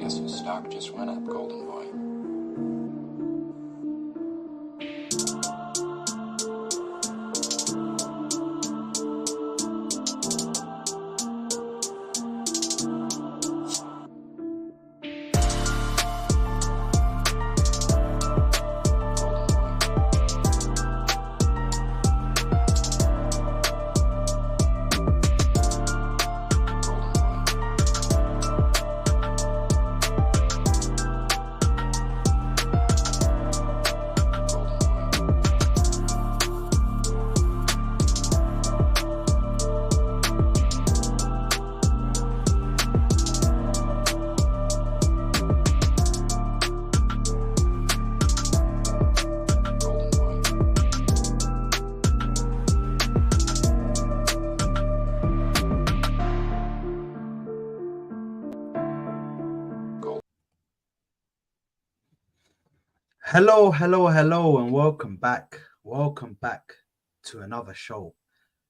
Guess your stock just went up, Golden Boy. Hello, and welcome back. Welcome back to another show,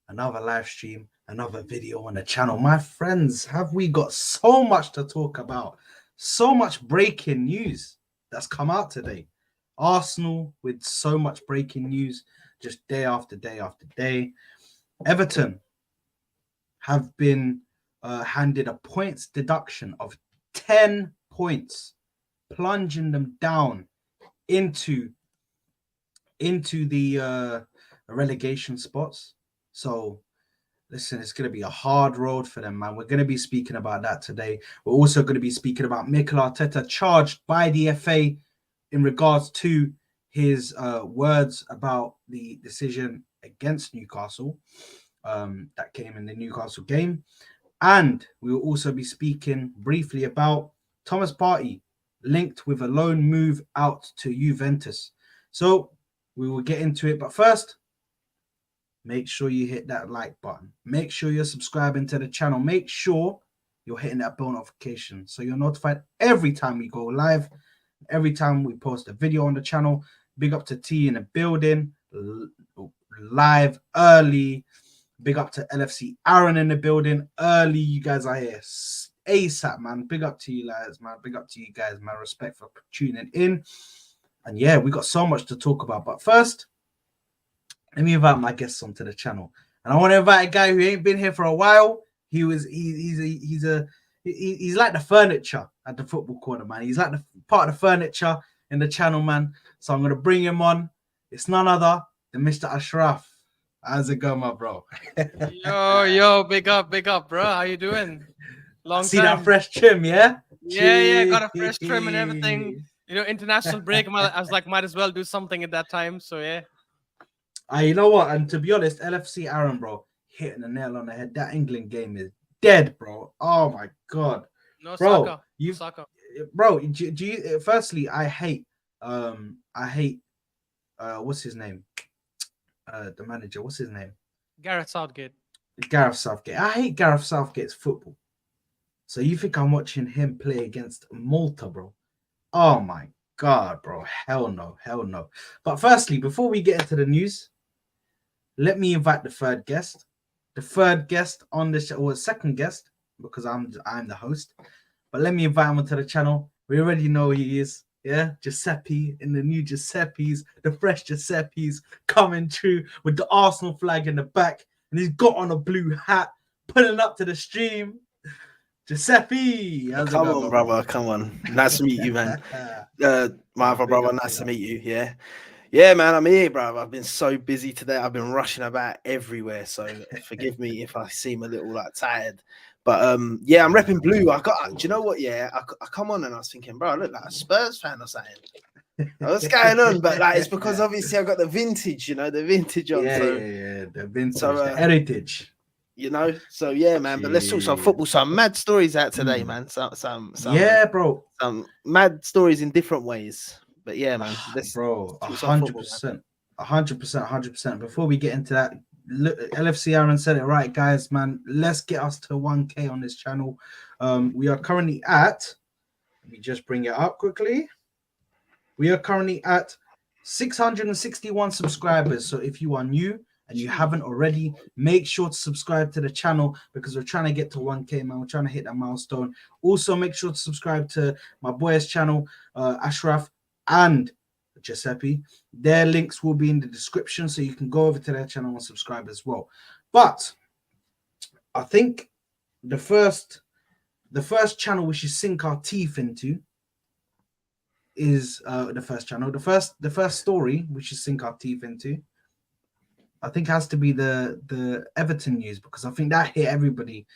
another live stream, another video on the channel. My friends, have we got so much to talk about? So much breaking news that's come out today. Arsenal with so much breaking news, just day after day after day. Everton have been handed a points deduction of 10 points, plunging them down into the relegation spots. So listen, it's going to be a hard road for them, man. We're going to be speaking about that today. We're also going to be speaking about Mikel Arteta charged by the FA in regards to his words about the decision against Newcastle that came in the Newcastle game. And we will also be speaking briefly about Thomas Partey linked with a loan move out to Juventus. So we will get into it. But first, make sure you hit that like button. Make sure you're subscribing to the channel. Make sure you're hitting that bell notification so you're notified every time we go live, every time we post a video on the channel. Big up to T in the building, live early. Big up to LFC Aaron in the building early. You guys are here ASAP, man. Big up to you guys, man. Big up to you guys, man. Respect for tuning in. And yeah, we got so much to talk about. But first, let me invite my guests onto the channel. And I want to invite a guy who ain't been here for a while. He's like the furniture at the football corner, man. He's like the part of the furniture in the channel, man. So I'm gonna bring him on. It's none other than Mr. Ashraf. How's it going, my bro? Yo, big up, bro. How you doing? Long See time. that fresh trim, yeah? Yeah, got a fresh trim and everything. You know, international break. I was like, might as well do something at that time. So yeah. You know what? And to be honest, LFC Aaron, bro, hitting the nail on the head. That England game is dead, bro. Oh my god, No bro, soccer. you, soccer. bro. Do you? Firstly, I hate, what's his name? The manager. What's his name? Gareth Southgate. Gareth Southgate. I hate Gareth Southgate's football. So you think I'm watching him play against Malta, bro? Oh my god, bro. Hell no. But firstly, before we get into the news, let me invite the third guest. The third guest on the show, or second guest, because I'm the host. But let me invite him onto the channel. We already know who he is. Yeah, Giuseppe in the new Giuseppes, the fresh Giuseppes coming through with the Arsenal flag in the back, and he's got on a blue hat, pulling up to the stream. Giuseppe, come on, brother. Come on. Nice to meet you, man. My other brother, nice to meet you. Yeah, man. I'm here, bro. I've been so busy today. I've been rushing about everywhere. So forgive me if I seem a little like tired. But yeah, I'm repping blue. Do you know what? Yeah, I come on and I was thinking, bro, I look like a Spurs fan or something. What's going on? But like, it's because obviously I got the vintage, the vintage on. Yeah, the vintage, the heritage. So yeah, man. But let's talk some football. Some mad stories out today, man. Some yeah, bro. Some mad stories in different ways. But yeah, man. Bro, 100%, 100%. Before we get into that, LFC Aaron said it right, guys, man. Let's get us to 1K on this channel. We are currently at, let me just bring it up quickly. We are currently at 661 subscribers. So if you are new, and you haven't already, make sure to subscribe to the channel because we're trying to get to 1K, man. We're trying to hit that milestone. Also, make sure to subscribe to my boys' channel, Ashraf and Giuseppe. Their links will be in the description, so you can go over to their channel and subscribe as well. But I think the first channel we should sink our teeth into is the first channel. The first story we should sink our teeth into, I think, has to be the Everton news, because I think that hit everybody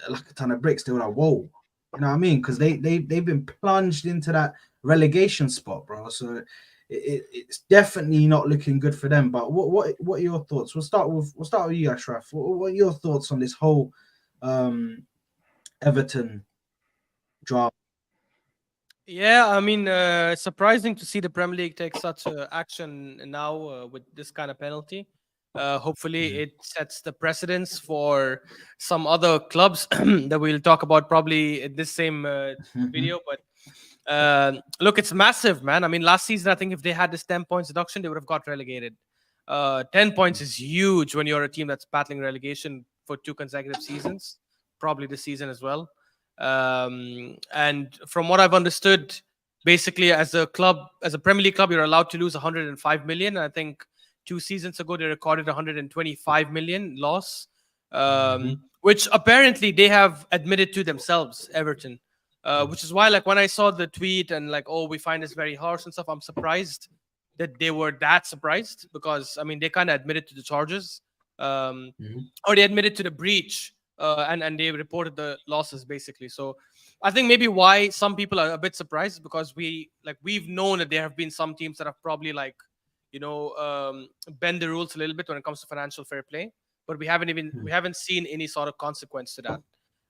like a ton of bricks. They were like, whoa, you know what I mean? Because they've been plunged into that relegation spot, bro. So it's definitely not looking good for them. But what are your thoughts? We'll start with you, Ashraf. What are your thoughts on this whole Everton drama? Yeah, I mean, surprising to see the Premier League take such action now with this kind of penalty. Hopefully, it sets the precedence for some other clubs that we'll talk about probably in this same video. But look, it's massive, man. I mean, last season, I think if they had this 10 points deduction, they would have got relegated. 10 points is huge when you're a team that's battling relegation for 2 consecutive seasons, probably this season as well. And from what I've understood, basically as a Premier League club, you're allowed to lose 105 million. I think 2 seasons ago they recorded 125 million loss, which apparently they have admitted to themselves, Everton. Which is why, like, when I saw the tweet and like, oh, we find this very harsh and stuff, I'm surprised that they were that surprised, because I mean they kind of admitted to the charges, or they admitted to the breach. And they reported the losses basically. So I think maybe why some people are a bit surprised, because we've known that there have been some teams that have probably bend the rules a little bit when it comes to financial fair play, but we haven't seen any sort of consequence to that.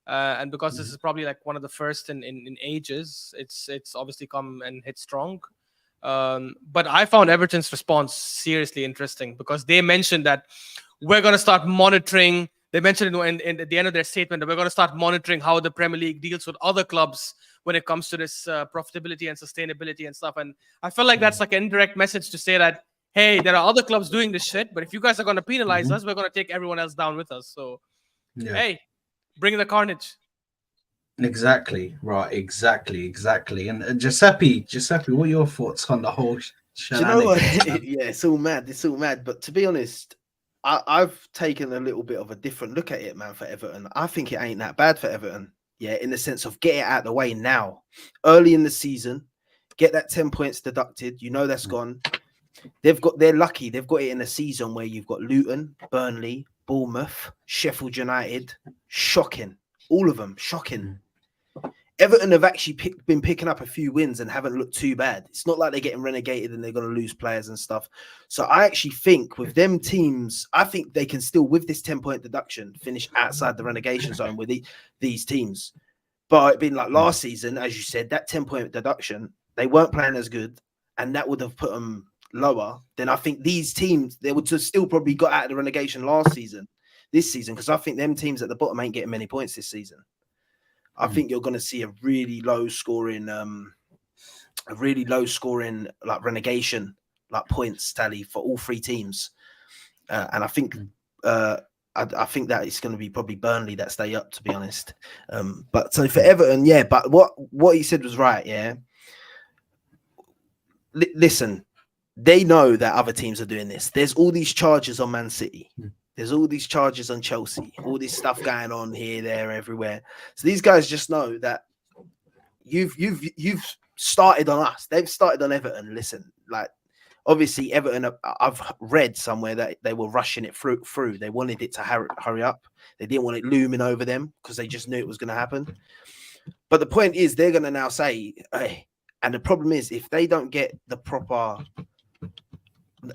And because this is probably like one of the first in ages, it's obviously come and hit strong. But I found Everton's response seriously interesting, because they mentioned that we're going to start monitoring. They mentioned at the end of their statement that we're going to start monitoring how the Premier League deals with other clubs when it comes to this profitability and sustainability and stuff. And I feel like that's like an indirect message to say that, hey, there are other clubs doing this shit, but if you guys are going to penalize us, we're going to take everyone else down with us. So, hey, bring the carnage. Exactly. Right. Exactly. And Giuseppe, what are your thoughts on the whole Do you know what? Yeah, it's all mad. But to be honest, I've taken a little bit of a different look at it, man, for Everton. I think it ain't that bad for Everton. Yeah, in the sense of get it out of the way now. Early in the season, get that 10 points deducted. You know that's gone. They're lucky. They've got it in a season where you've got Luton, Burnley, Bournemouth, Sheffield United. Shocking. All of them. Shocking. Everton have actually been picking up a few wins and haven't looked too bad. It's not like they're getting relegated and they're going to lose players and stuff. So I actually think with them teams, I think they can still, with this 10-point deduction, finish outside the relegation zone with these teams. But being like last season, as you said, that 10-point deduction, they weren't playing as good, and that would have put them lower. Then I think these teams, they would have still probably got out of the relegation this season, because I think them teams at the bottom ain't getting many points this season. I think you're going to see a really low scoring like relegation, like points tally for all 3 teams, and I think I think that it's going to be probably Burnley that stay up, to be honest. But so for Everton, yeah. But what he said was right, yeah. Listen, they know that other teams are doing this. There's all these charges on Man City. There's all these charges on Chelsea, all this stuff going on here, there, everywhere. So these guys just know that you've started on us. They've started on Everton. Listen, like obviously Everton, I've read somewhere that they were rushing it through. They wanted it to hurry up. They didn't want it looming over them because they just knew it was going to happen. But the point is, they're going to now say, hey, and the problem is if they don't get the proper,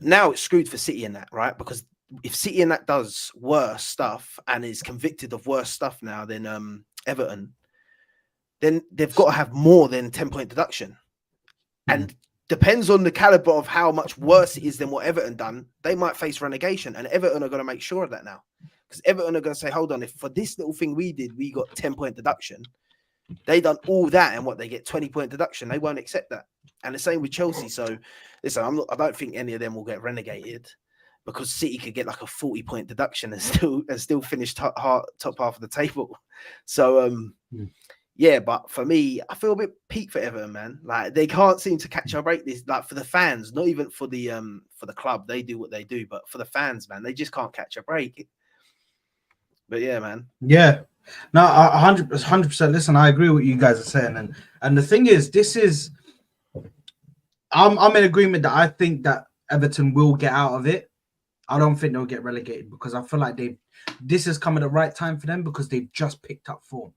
now it's screwed for City in that, right? Because if City and that does worse stuff and is convicted of worse stuff now than Everton, then they've got to have more than 10-point deduction. And depends on the caliber of how much worse it is than what Everton done, they might face relegation. And Everton are going to make sure of that now. Because Everton are going to say, hold on, if for this little thing we did, we got 10-point deduction, they done all that and what they get 20-point deduction, they won't accept that. And the same with Chelsea. So listen, I don't think any of them will get relegated. because City could get like a 40-point deduction and still finish top half of the table. So yeah, but for me, I feel a bit peak for Everton, man. Like they can't seem to catch a break. This, like for the fans, not even for the club, they do what they do, but for the fans, man, they just can't catch a break. But yeah, man. Yeah, no, 100%. Listen, I agree with what you guys are saying, and the thing is, I'm in agreement that I think that Everton will get out of it. I don't think they'll get relegated because I feel like this has come at the right time for them because they've just picked up form.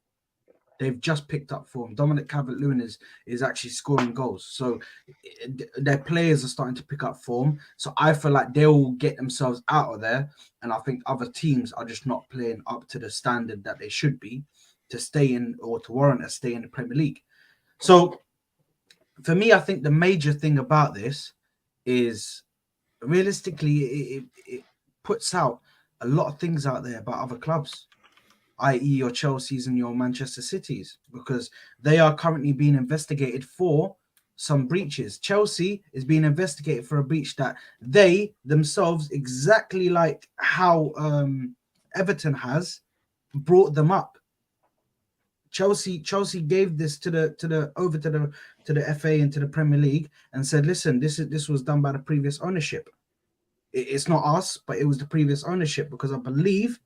Dominic Calvert-Lewin is actually scoring goals. So their players are starting to pick up form. So I feel like they'll get themselves out of there. And I think other teams are just not playing up to the standard that they should be to stay in or to warrant a stay in the Premier League. So for me, I think the major thing about this is realistically, it puts out a lot of things out there about other clubs, i.e. your Chelseas and your Manchester Cities, because they are currently being investigated for some breaches. Chelsea is being investigated for a breach that they themselves, exactly like how Everton has, brought them up. Chelsea gave this to the FA and to the Premier League and said, listen, this was done by the previous ownership. It's not us, but it was the previous ownership, because I believe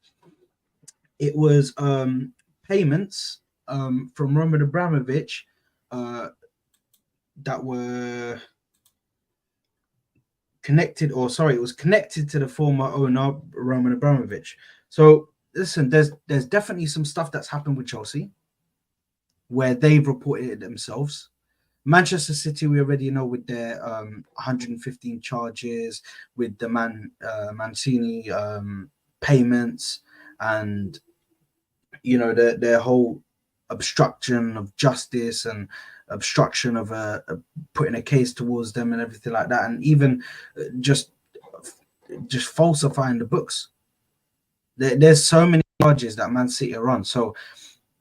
it was payments from Roman Abramovich that were connected, it was connected to the former owner, Roman Abramovich. So listen, there's definitely some stuff that's happened with Chelsea where they've reported it themselves. Manchester City, we already know, with their 115 charges, with the Mancini payments, and their whole obstruction of justice and obstruction of putting a case towards them and everything like that, and even just falsifying the books. There's so many charges that Man City are on. So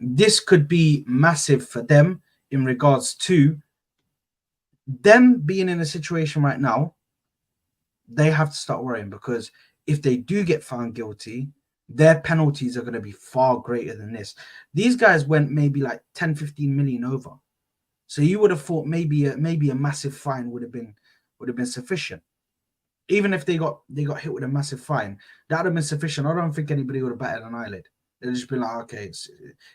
this could be massive for them in regards to them being in a situation right now. They have to start worrying, because if they do get found guilty, their penalties are going to be far greater than this. These guys went maybe like 10, 15 million over. So you would have thought maybe a massive fine would have been sufficient. Even if they got hit with a massive fine, that would have been sufficient. I don't think anybody would have batted an eyelid. They'd just been like, okay,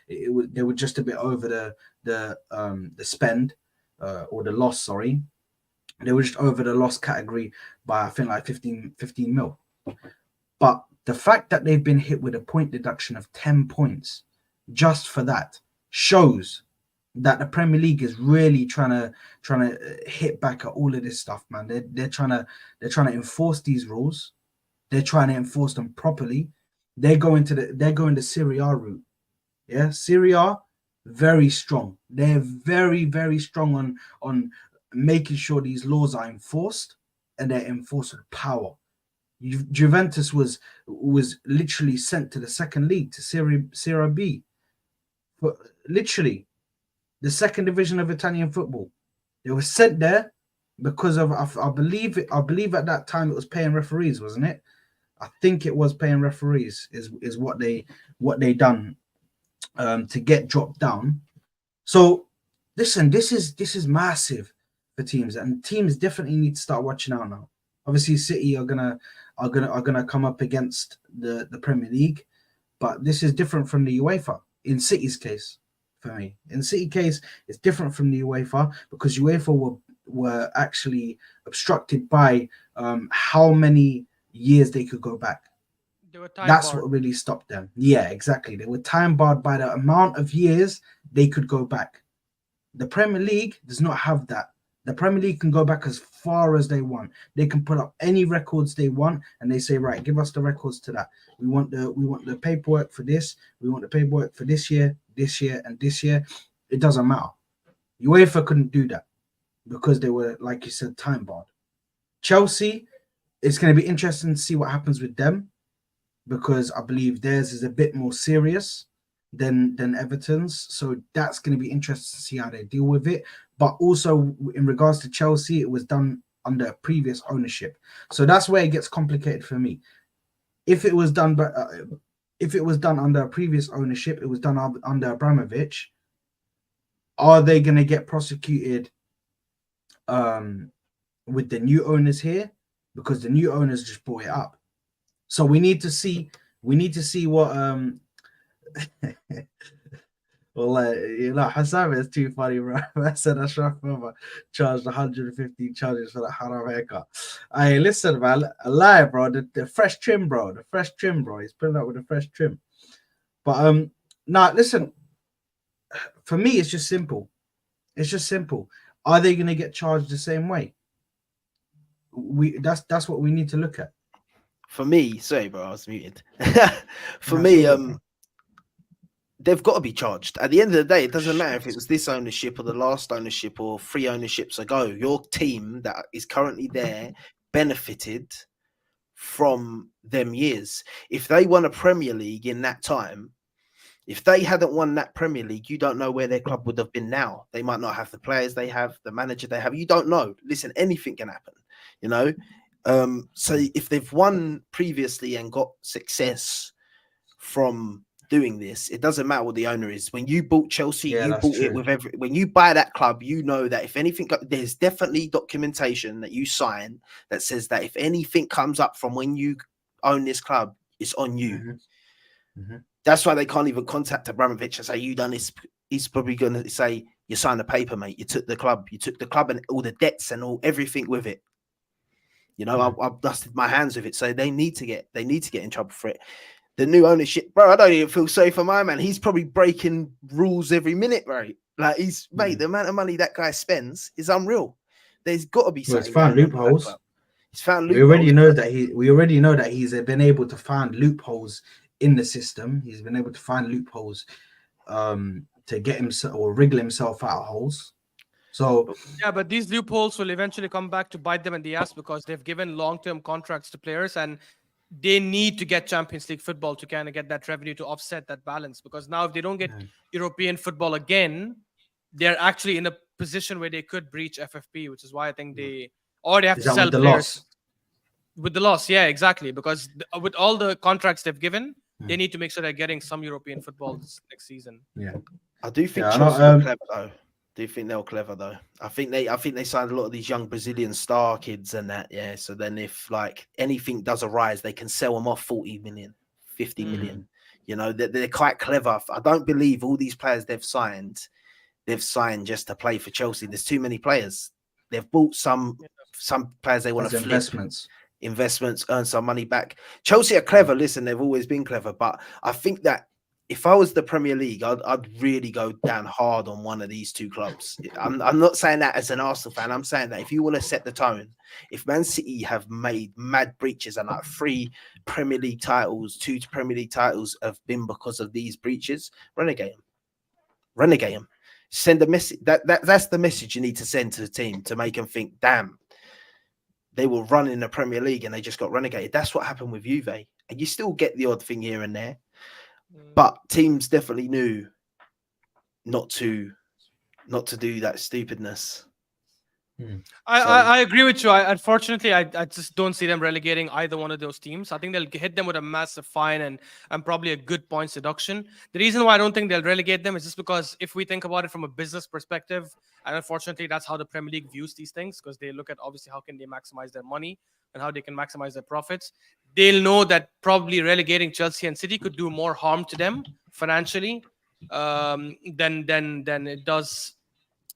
they were just a bit over the spend or the loss. Sorry, they were just over the loss category by, I think, like 15 mil. But the fact that they've been hit with a point deduction of 10 points just for that shows that the Premier League is really trying to hit back at all of this stuff, man. They're trying to enforce these rules. They're trying to enforce them properly. They're going the Serie A route. Yeah, Serie A, very strong. They're very, very strong on making sure these laws are enforced, and they're enforced with power. Juventus was literally sent to the second league, to Serie B, but literally the second division of Italian football. They were sent there because of, I believe at that time it was paying referees, wasn't it? I think it was paying referees is what they done to get dropped down. So listen, this is massive for teams, and teams definitely need to start watching out now. Obviously, City are gonna come up against the Premier League, but this is different from the UEFA. In City's case, for me, in City case, it's different from the UEFA, because UEFA were actually obstructed by how many years they could go back. They were time That's barred. what really stopped them. Yeah, exactly. They were time barred by the amount of years they could go back. The Premier League does not have that. The Premier League can go back as far as they want. They can put up any records they want, and they say, right, give us the records to that. We want the paperwork for this. We want the paperwork for this year, and this year. It doesn't matter. UEFA couldn't do that because they were, like you said, time barred. Chelsea, it's going to be interesting to see what happens with them, because I believe theirs is a bit more serious than Everton's. So that's going to be interesting to see how they deal with it. But also in regards to Chelsea, it was done under previous ownership. So that's where it gets complicated for me. If it was done, under a previous ownership, it was done under Abramovich. Are they going to get prosecuted with the new owners here? Because the new owners just brought it up. So we need to see what well, Hassan is too funny, bro. I said Ashraf charged 150 charges for that haram haircut. Hey, listen, man, a lie, bro. The fresh trim, bro. The fresh trim, bro. He's putting up with the fresh trim. But now listen. For me, it's just simple. It's just simple. Are they going to get charged the same way? That's what we need to look at. For me, sorry, bro, I was muted. For me, they've got to be charged. At the end of the day, it doesn't matter if it was this ownership or the last ownership or 3 ownerships ago. Your team that is currently there benefited from them years. If they won a Premier League in that time, if they hadn't won that Premier League, you don't know where their club would have been now. They might not have the players they have, the manager they have. You don't know. Listen, anything can happen, you know. So if they've won previously and got success from doing this, it doesn't matter what the owner is. When you bought Chelsea, you bought it with when you buy that club, you know that if anything, there's definitely documentation that you sign that says that if anything comes up from when you own this club, it's on you. That's why they can't even contact Abramovich and say, you done this. He's probably going to say, you signed a paper, mate. You took the club and all the debts and everything with it. You know, I've dusted my hands with it. So they need to get in trouble for it. The new ownership, bro, I don't even feel sorry for my man. He's probably breaking rules every minute, right? Like mate, the amount of money that guy spends is unreal. There's got to be something. He's found loopholes. He's found loopholes. We already know that he's been able to find loopholes in the system. He's been able to find loopholes to get himself or wriggle himself out of holes. So yeah, but these loopholes will eventually come back to bite them in the ass because they've given long-term contracts to players and they need to get Champions League football to kind of get that revenue to offset that balance. Because now if they don't get European football again, they're actually in a position where they could breach FFP, which is why I think they have to sell players. With the loss, yeah, exactly. Because with all the contracts they've given, they need to make sure they're getting some European football next season. Yeah, I do think Chelsea are clever though. Do you think they're clever though? I think they signed a lot of these young Brazilian star kids and that. Yeah. So then if like anything does arise, they can sell them off 40 million, 50 million. You know, they're quite clever. I don't believe all these players they've signed just to play for Chelsea. There's too many players. They've bought some players they want to flip. Investments, earn some money back. Chelsea are clever. Listen, they've always been clever, but I think that if I was the Premier League, I'd really go down hard on one of these two clubs. I'm not saying that as an Arsenal fan. I'm saying that if you want to set the tone, if Man City have made mad breaches and like 3 Premier League titles, 2 Premier League titles have been because of these breaches, renegade them. Send a message. That's the message you need to send to the team to make them think, damn, they were running the Premier League and they just got renegated. That's what happened with Juve. And you still get the odd thing here and there. But teams definitely knew not to do that stupidness. I agree with you. Unfortunately, I just don't see them relegating either one of those teams. I think they'll hit them with a massive fine and probably a good points deduction. The reason why I don't think they'll relegate them is just because if we think about it from a business perspective, and unfortunately that's how the Premier League views these things, because they look at obviously how can they maximize their money and how they can maximize their profits. They'll know that probably relegating Chelsea and City could do more harm to them financially than it does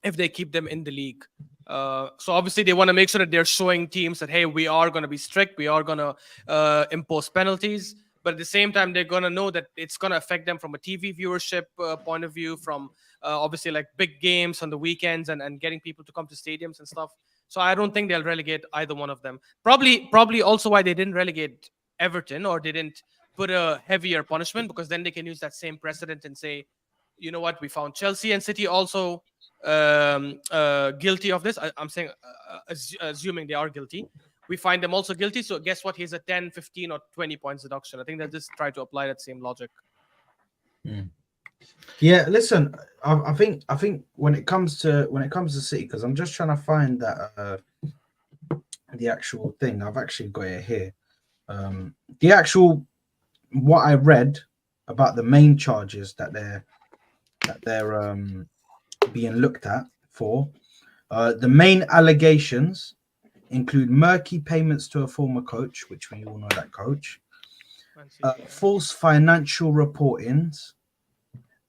if they keep them in the league. So obviously they want to make sure that they're showing teams that, hey, we are going to be strict, we are going to impose penalties, but at the same time they're going to know that it's going to affect them from a TV viewership point of view, from obviously like big games on the weekends and getting people to come to stadiums and stuff. So I don't think they'll relegate either one of them. Probably also why they didn't relegate Everton or didn't put a heavier punishment, because then they can use that same precedent and say, you know what, we found Chelsea and City also guilty of this. I'm saying assuming they are guilty, we find them also guilty, so guess what, here's a 10, 15 or 20 points deduction. I think they'll just try to apply that same logic. Yeah, listen, I think when it comes to City, because I'm just trying to find that the actual thing. I've actually got it here. The actual what I read about the main charges that they're being looked at for. The main allegations include murky payments to a former coach, which we all know that coach, false financial reportings,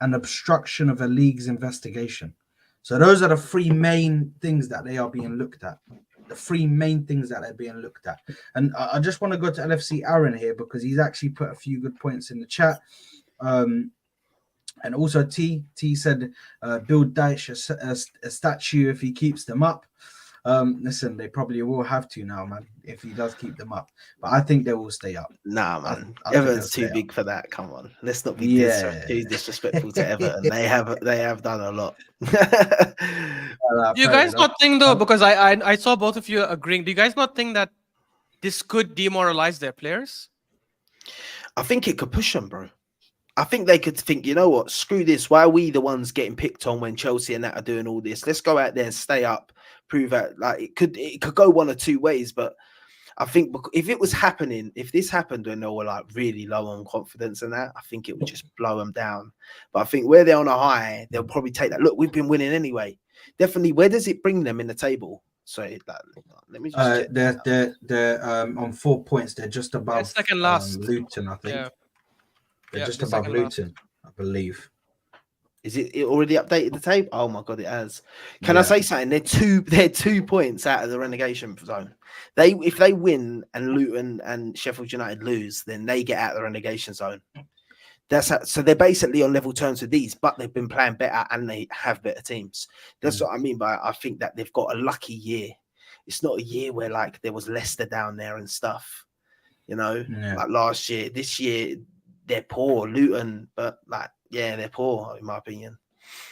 and obstruction of a league's investigation. So those are the three main things that they are being looked at. The three main things that they're being looked at. And I just want to go to LFC Aaron here because he's actually put a few good points in the chat. And also T said, build Daesh a statue if he keeps them up. Listen, they probably will have to now, man, if he does keep them up. But I think they will stay up. Nah, man. Everton's too big for that. Come on. Let's not be too disrespectful to Everton. They have done a lot. Do you guys not think though, because I saw both of you agreeing, do you guys not think that this could demoralize their players? I think it could push them, bro. I think they could think, you know what, screw this. Why are we the ones getting picked on when Chelsea and that are doing all this? Let's go out there and stay up, prove that. Like it could go one or two ways, but I think if it was happening, if this happened when they were like really low on confidence and that, I think it would just blow them down. But I think where they're on a high, they'll probably take that. Look, we've been winning anyway. Definitely. Where does it bring them in the table? So let me just check. They're on 4 points. They're just above second last. Luton, I think. Yeah. They're just above Luton, I believe. Is it already updated the table? Oh my god, it has. Can I say something? They're 2 points out of the relegation zone. If they win and Luton and Sheffield United lose, then they get out of the relegation zone. So they're basically on level terms with these, but they've been playing better and they have better teams. That's what I mean by I think that they've got a lucky year. It's not a year where like there was Leicester down there and stuff, you know, like last year. This year they're poor, Luton, but like they're poor in my opinion.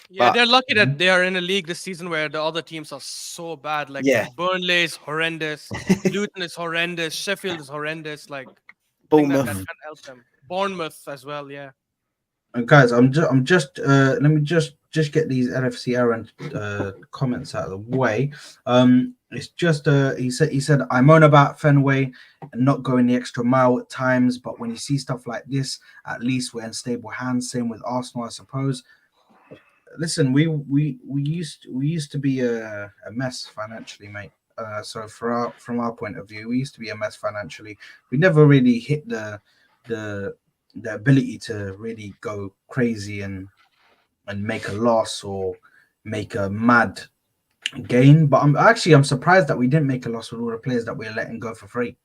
Yeah, but they're lucky that they are in a league this season where the other teams are so bad. Like Burnley is horrendous, Luton is horrendous, Sheffield is horrendous. Like Bournemouth that can help them. Bournemouth as well, yeah. And guys, I'm just let me just get these LFC Aaron comments out of the way. It's just he said I moan about Fenway and not going the extra mile at times, but when you see stuff like this, at least we're in stable hands. Same with Arsenal, I suppose. Listen, we used to be a mess financially, mate. So from our point of view, we used to be a mess financially. We never really hit the ability to really go crazy and make a loss or make a mad gain. But I'm surprised that we didn't make a loss with all the players that we're letting go for free.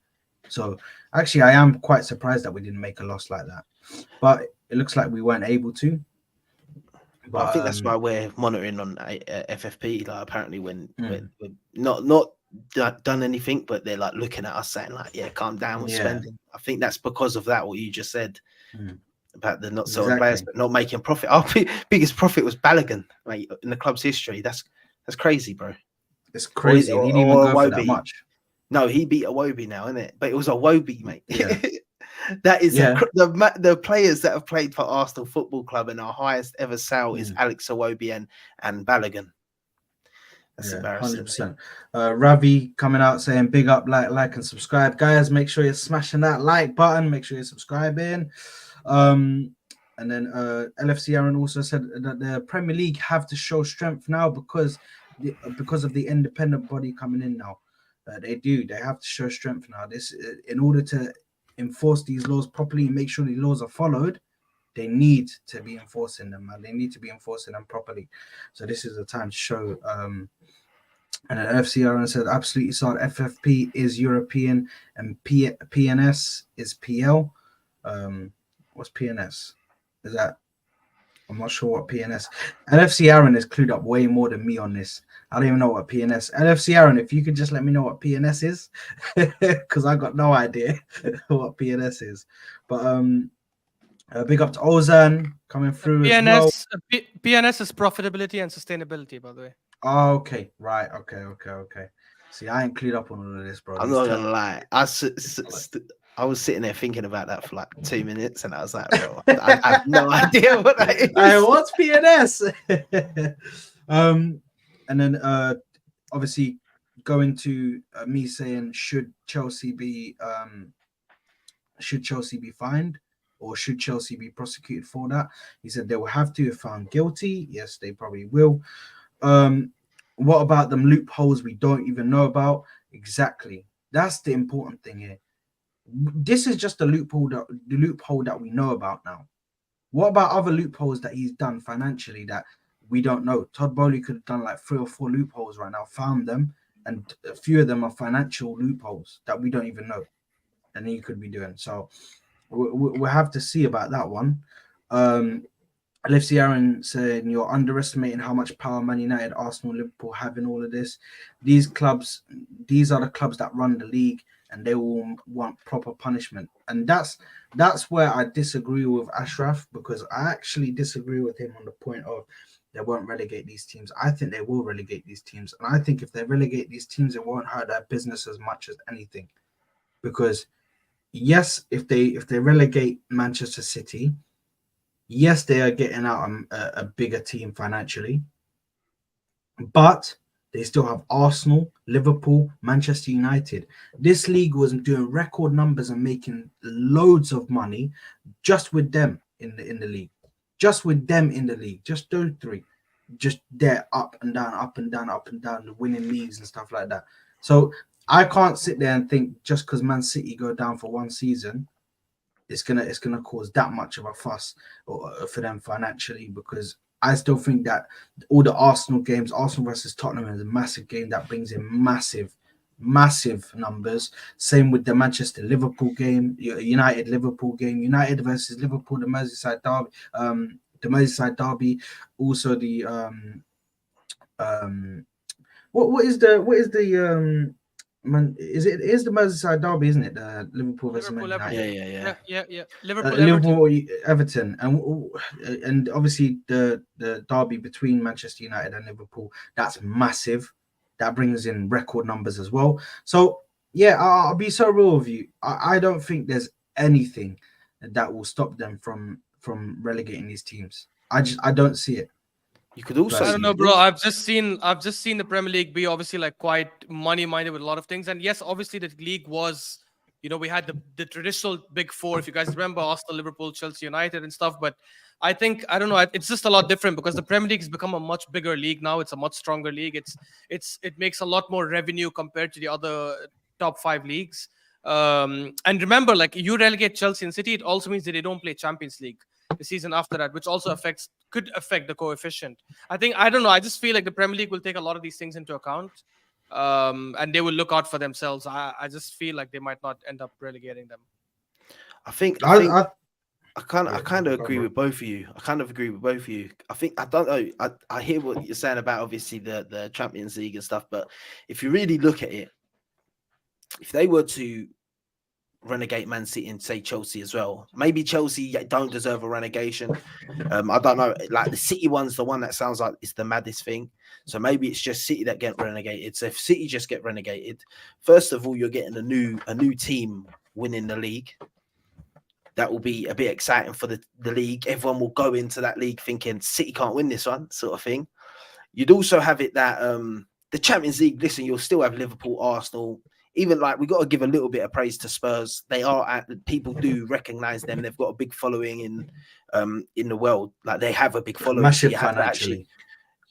So actually, I am quite surprised that we didn't make a loss like that. But it looks like we weren't able to. But I think that's why we're monitoring on FFP. Like apparently, when we're not done anything, but they're like looking at us saying like, "Yeah, calm down with spending." I think that's because of that. What you just said about the not selling players, but not making profit. Our biggest profit was Balogun, mate, in the club's history. That's crazy, bro. It's crazy. He didn't even go for that much. No, he beat Iwobi now, isn't it? But it was Iwobi, mate. Yeah. That is the players that have played for Arsenal Football Club and our highest ever sale is Alex Iwobi and Balogun. That's embarrassing. 100%. Ravi coming out saying big up, like and subscribe, guys. Make sure you're smashing that like button. Make sure you're subscribing. And then LFC Aaron also said that the Premier League have to show strength now because of the independent body coming in now. They have to show strength now. This in order to enforce these laws properly and make sure the laws are followed. They need to be enforcing them, man. They need to be enforcing them properly. So this is the time to show. And then FCRN said, absolutely solid. FFP is European and PNS is PL. What's PNS? Is that? I'm not sure what PNS. LFC Aaron is clued up way more than me on this. I don't even know what PNS. LFC Aaron, if you could just let me know what PNS is, because I got no idea what PNS is. But big up to Ozan coming through. PNS, PNS is profitability and sustainability, by the way. Oh, okay, right, okay. See, I ain't clued up on all of this, bro. I'm not gonna lie. I was sitting there thinking about that for like 2 minutes, and I was like, bro, I have no idea what that is. What's PNS? And then obviously go into me saying should Chelsea be fined or should Chelsea be prosecuted for that? He said they will have to if found guilty. Yes, they probably will. What about them loopholes we don't even know about? Exactly. That's the important thing here. This is just the loophole that we know about now. What about other loopholes that he's done financially that we don't know? Todd Bowley could have done like 3 or 4 loopholes right now, found them, and a few of them are financial loopholes that we don't even know, and he could be doing. So we'll have to see about that one. Alexi Aaron saying you're underestimating how much power Man United, Arsenal, Liverpool have in all of this. These are the clubs that run the league, and they will want proper punishment. And that's where I disagree with Ashraf, because I actually disagree with him on the point of they won't relegate these teams. I think they will relegate these teams, and I think if they relegate these teams, it won't hurt their business as much as anything. Because yes, if they relegate Manchester City, yes, they are getting out a bigger team financially, but they still have Arsenal, Liverpool, Manchester United. This league was doing record numbers and making loads of money just with them in the league. Just with them in the league. Just those 3. Just they're up and down, up and down, up and down, winning leagues and stuff like that. So I can't sit there and think just because Man City go down for one season, it's gonna cause that much of a fuss for them financially, because I still think that all the Arsenal games, Arsenal versus Tottenham, is a massive game that brings in massive numbers. Same with the Manchester Liverpool game, United Liverpool game, United versus Liverpool, the Merseyside derby, also the what is the is the Merseyside derby, isn't it? The Liverpool versus Man United. Yeah. Liverpool, Everton, and obviously the derby between Manchester United and Liverpool. That's massive. That brings in record numbers as well. So yeah, I'll be so real with you. I don't think there's anything that will stop them from relegating these teams. I don't see it. You could also, I don't know, bro. I've just seen the Premier League be obviously like quite money minded with a lot of things. And yes, obviously the league was, we had the traditional big 4, if you guys remember, Arsenal, Liverpool, Chelsea, United and stuff. But I think, I don't know, it's just a lot different because the Premier League has become a much bigger league now. It's a much stronger league. It makes a lot more revenue compared to the other top 5 leagues. And remember, like, you relegate Chelsea and City, it also means that they don't play Champions League the season after that, which also could affect the coefficient. I don't know. I just feel like the Premier League will take a lot of these things into account, and they will look out for themselves. I just feel like they might not end up relegating them. I kind of agree with both of you. I think, I don't know. I hear what you're saying about obviously the Champions League and stuff, but if you really look at it, if they were to renegade Man City and say Chelsea as well, maybe Chelsea don't deserve a relegation. I don't know. Like the City one's the one that sounds like it's the maddest thing. So maybe it's just City that get renegated. So if City just get renegated, first of all, you're getting a new team winning the league. That will be a bit exciting for the league. Everyone will go into that league thinking City can't win this one, sort of thing. You'd also have it that the Champions League, listen, you'll still have Liverpool, Arsenal. Even like we got to give a little bit of praise to Spurs. People do recognize them. They've got a big following in the world. Like they have a big following. Massive so financially.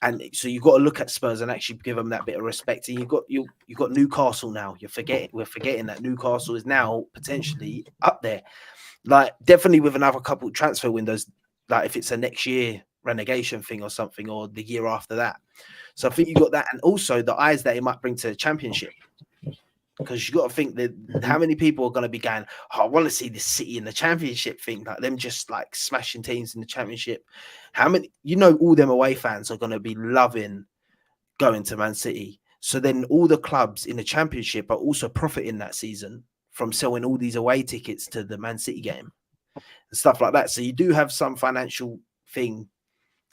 And so you've got to look at Spurs and actually give them that bit of respect. And you've got Newcastle now. We're forgetting that Newcastle is now potentially up there. Like definitely with another couple transfer windows. Like if it's a next year relegation thing or something, or the year after that. So I think you got that, and also the eyes that it might bring to the Championship. Because you got to think that how many people are going to be going, I want to see this City in the Championship thing, like them just like smashing teams in the Championship. How many, all them away fans are going to be loving going to Man City. So then all the clubs in the Championship are also profiting that season from selling all these away tickets to the Man City game and stuff like that. So you do have some financial thing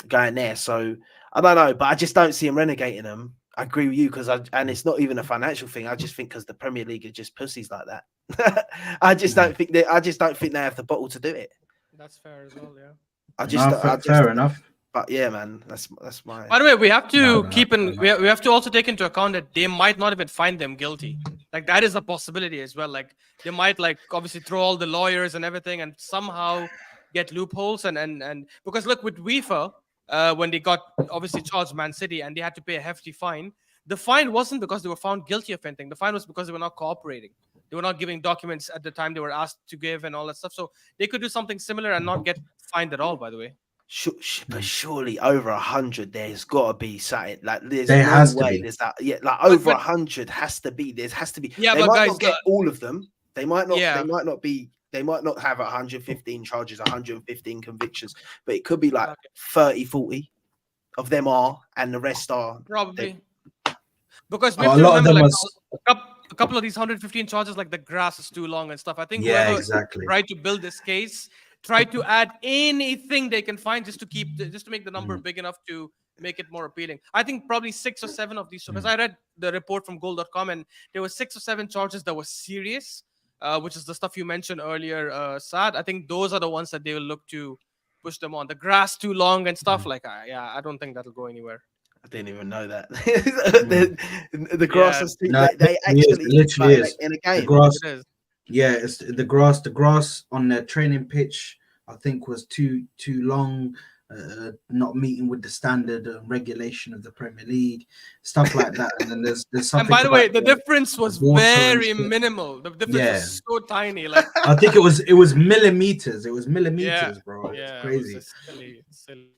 going there. So I don't know, but I just don't see them renegating them. I agree with you and it's not even a financial thing. I just think because the Premier League are just pussies like that. I just don't think they have the bottle to do it. That's fair as well, yeah. Fair enough. But yeah, man, that's my. By the way, we have to No. we have to also take into account that they might not even find them guilty. Like that is a possibility as well. Like they might like obviously throw all the lawyers and everything and somehow get loopholes and because look with UEFA, when they got obviously charged Man City and they had to pay a hefty fine. The fine wasn't because they were found guilty of anything. The fine was because they were not cooperating. They were not giving documents at the time they were asked to give and all that stuff. So they could do something similar and not get fined at all. By the way. But surely over 100, there's got to be something. Like there's There no has to way be. there's that. Yeah, like over 100 has to be. There has to be. Yeah, they but might guys, not get all of them. They might not. Yeah. They might not be. They might not have 115 charges, 115 convictions, but it could be like 30, 40 of them are, and the rest are Probably. Because we Oh, have a to lot of remember, them like, a couple of these 115 charges, like the grass is too long and stuff. I think Yeah, whoever exactly. tried to build this case tried to add anything they can find just to make the number big enough to make it more appealing. I think probably 6 or 7 of these, because I read the report from goal.com and there were 6 or 7 charges that were serious, which is the stuff you mentioned earlier, Saad. I think those are the ones that they will look to push them on. The grass too long and stuff like, I don't think that'll go anywhere. I didn't even know that. the grass is too, No, they actually literally like, in a game. The grass, It is. yeah, it's the grass. The grass on their training pitch, I think, was too long. Not meeting with the standard and regulation of the Premier League, stuff like that. And then there's something. And by the way, the about difference was water and very shit. minimal. The difference Yeah. was so tiny. Like I think it was millimeters. It was millimeters, bro. It's yeah, crazy. it was just silly.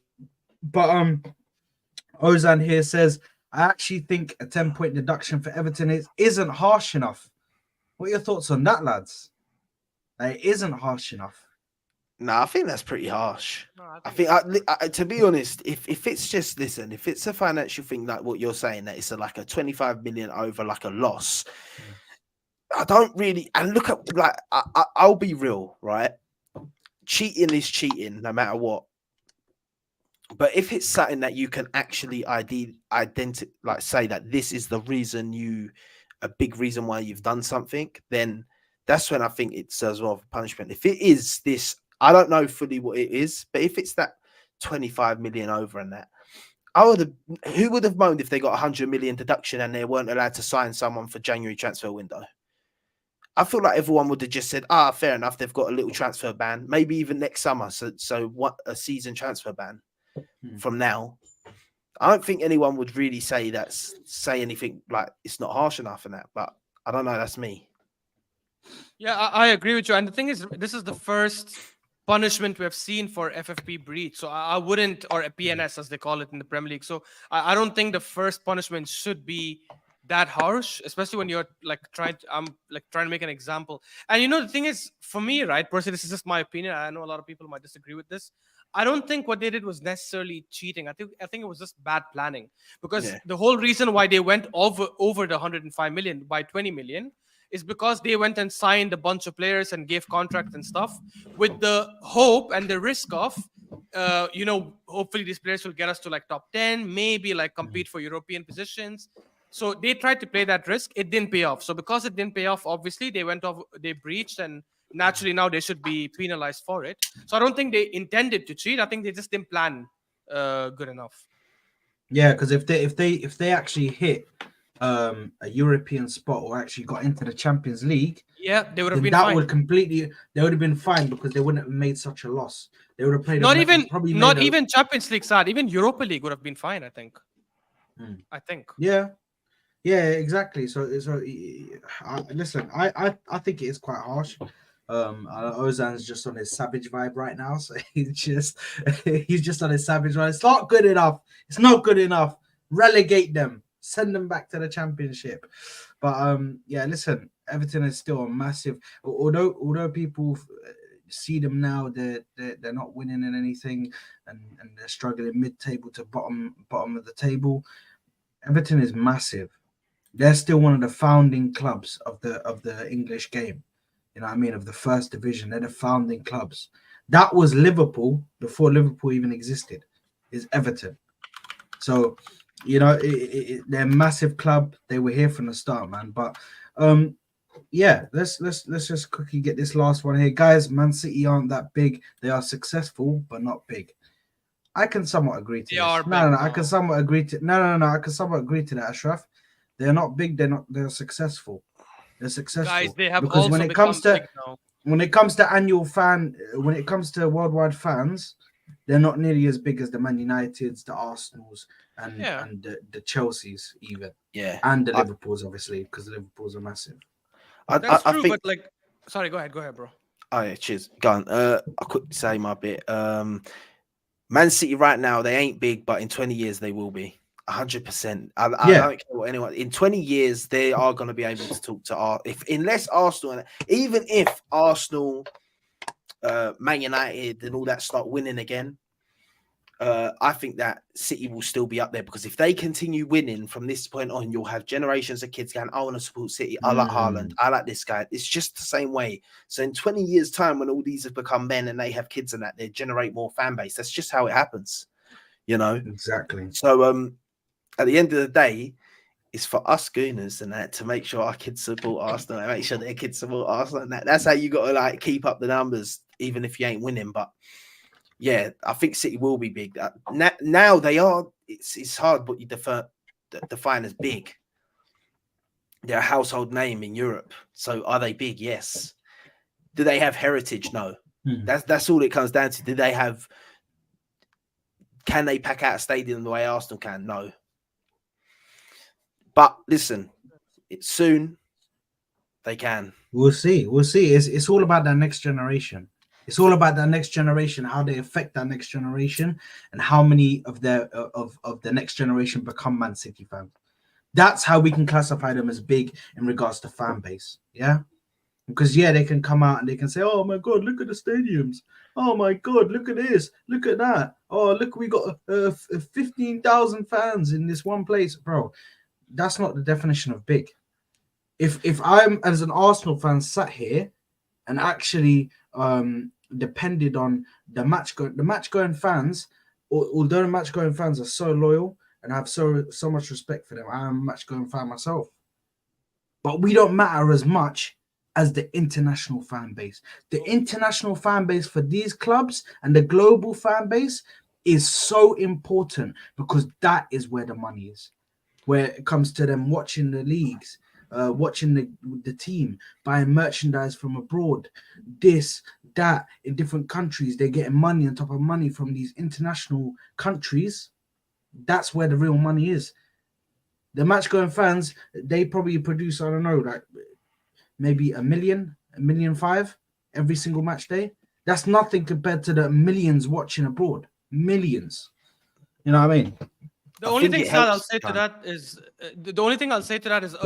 But Ozan here says, I actually think a 10-point deduction for Everton isn't harsh enough. What are your thoughts on that, lads? It isn't harsh enough. No, I think that's pretty harsh. No, I think, to be honest, if it's just if it's a financial thing like what you're saying, that it's like a 25 million over like a loss, I don't really. And look at like I'll be real, right? Cheating is cheating, no matter what. But if it's something that you can actually like say that this is the reason a big reason why you've done something, then that's when I think it serves more of a punishment. If it is this, I don't know fully what it is, but if it's that 25 million over and that, who would have moaned if they got 100 million deduction and they weren't allowed to sign someone for January transfer window? I feel like everyone would have just said, fair enough, they've got a little transfer ban, maybe even next summer. So what, a season transfer ban from now. I don't think anyone would really say anything like it's not harsh enough in that, but I don't know, that's me. Yeah, I agree with you. And the thing is, this is the first punishment we have seen for FFP breach. So I wouldn't, or a PNS as they call it in the Premier League. So I don't think the first punishment should be that harsh, especially when you're like trying to make an example. And the thing is, for me, right, personally, this is just my opinion. I know a lot of people might disagree with this. I don't think what they did was necessarily cheating. I think it was just bad planning, because the whole reason why they went over the 105 million by 20 million is because they went and signed a bunch of players and gave contracts and stuff with the hope and the risk of, hopefully these players will get us to like top 10, maybe like compete for European positions. So they tried to play that risk. It didn't pay off. So because it didn't pay off, obviously they breached, and naturally now they should be penalized for it. So I don't think they intended to cheat. I think they just didn't plan good enough. Yeah, because if they actually hit a European spot or actually got into the Champions League, they would have been that fine. they would have been fine, because they wouldn't have made such a loss. They would have played not even Champions League side, even Europa League would have been fine, I think. I think. Yeah, exactly. So listen, I think it is quite harsh. Ozan's just on his savage vibe right now, so he's just on his savage vibe. It's not good enough. It's not good enough. Relegate them. Send them back to the Championship. But listen, Everton is still a massive. Although people see them now, they're not winning in anything, and they're struggling mid-table to bottom of the table. Everton is massive. They're still one of the founding clubs of the English game. You know what I mean? Of the first division. They're the founding clubs. That was Liverpool before Liverpool even existed. Is Everton. So, they're a massive club. They were here from the start, man. But let's just quickly get this last one here. Guys, Man City aren't that big. They are successful, but not big. I can somewhat agree to They this. are No, big I can now. somewhat agree to. No. I can somewhat agree to that, Ashraf. They're not big. They're successful. They're Guys, successful they have because also become big now. when it comes to worldwide fans, they're not nearly as big as the Man Uniteds, the Arsenals, and Yeah. the Chelseas even, Yeah, and the Liverpools obviously because the Liverpools are massive. That's I true, think. but like, sorry, go ahead, bro. Oh yeah, cheers. Go on. I could say my bit. Man City right now they ain't big, but in 20 years they will be. 100%. I Yeah, don't care what anyone. In 20 years they are going to be able to talk to unless Arsenal, even if Arsenal, Man United, and all that start winning again. I think that City will still be up there because if they continue winning from this point on, you'll have generations of kids going, I want to support City. I like Haaland. I like this guy. It's just the same way. So in 20 years' time, when all these have become men and they have kids and that, they generate more fan base. That's just how it happens, you know? exactly. So at the end of the day, it's for us Gooners and that to make sure our kids support Arsenal and make sure their kids support Arsenal. And that's how you got to like keep up the numbers, even if you ain't winning. But yeah, I think City will be big. Now they are. It's hard, but you define as big. They're a household name in Europe. So are they big? Yes. Do they have heritage? No. That's all it comes down to. Do they have? Can they pack out a stadium the way Arsenal can? No. But listen, it's soon. They can. We'll see. We'll see. It's all about that next generation. It's all about that next generation, how they affect that next generation, and how many of the next generation become Man City fans. That's how we can classify them as big in regards to fan base. Yeah. Because they can come out and they can say, "Oh my God, look at the stadiums! Oh my God, look at this! Look at that! Oh look, we got 15,000 fans in this one place, bro." That's not the definition of big. If I'm as an Arsenal fan sat here and actually depended on the match going fans, although the match going fans are so loyal and I have so much respect for them, I am a match going fan myself. But we don't matter as much as the international fan base. The international fan base for these clubs and the global fan base is so important because that is where the money is. Where it comes to them watching the leagues, watching the team, buying merchandise from abroad, this, that, in different countries, they're getting money on top of money from these international countries. That's where the real money is. The match going fans, they probably produce, I don't know, like maybe a million, 1.5 million every single match day. That's nothing compared to the millions watching abroad. Millions. You know what I mean? The only thing I'll say to that is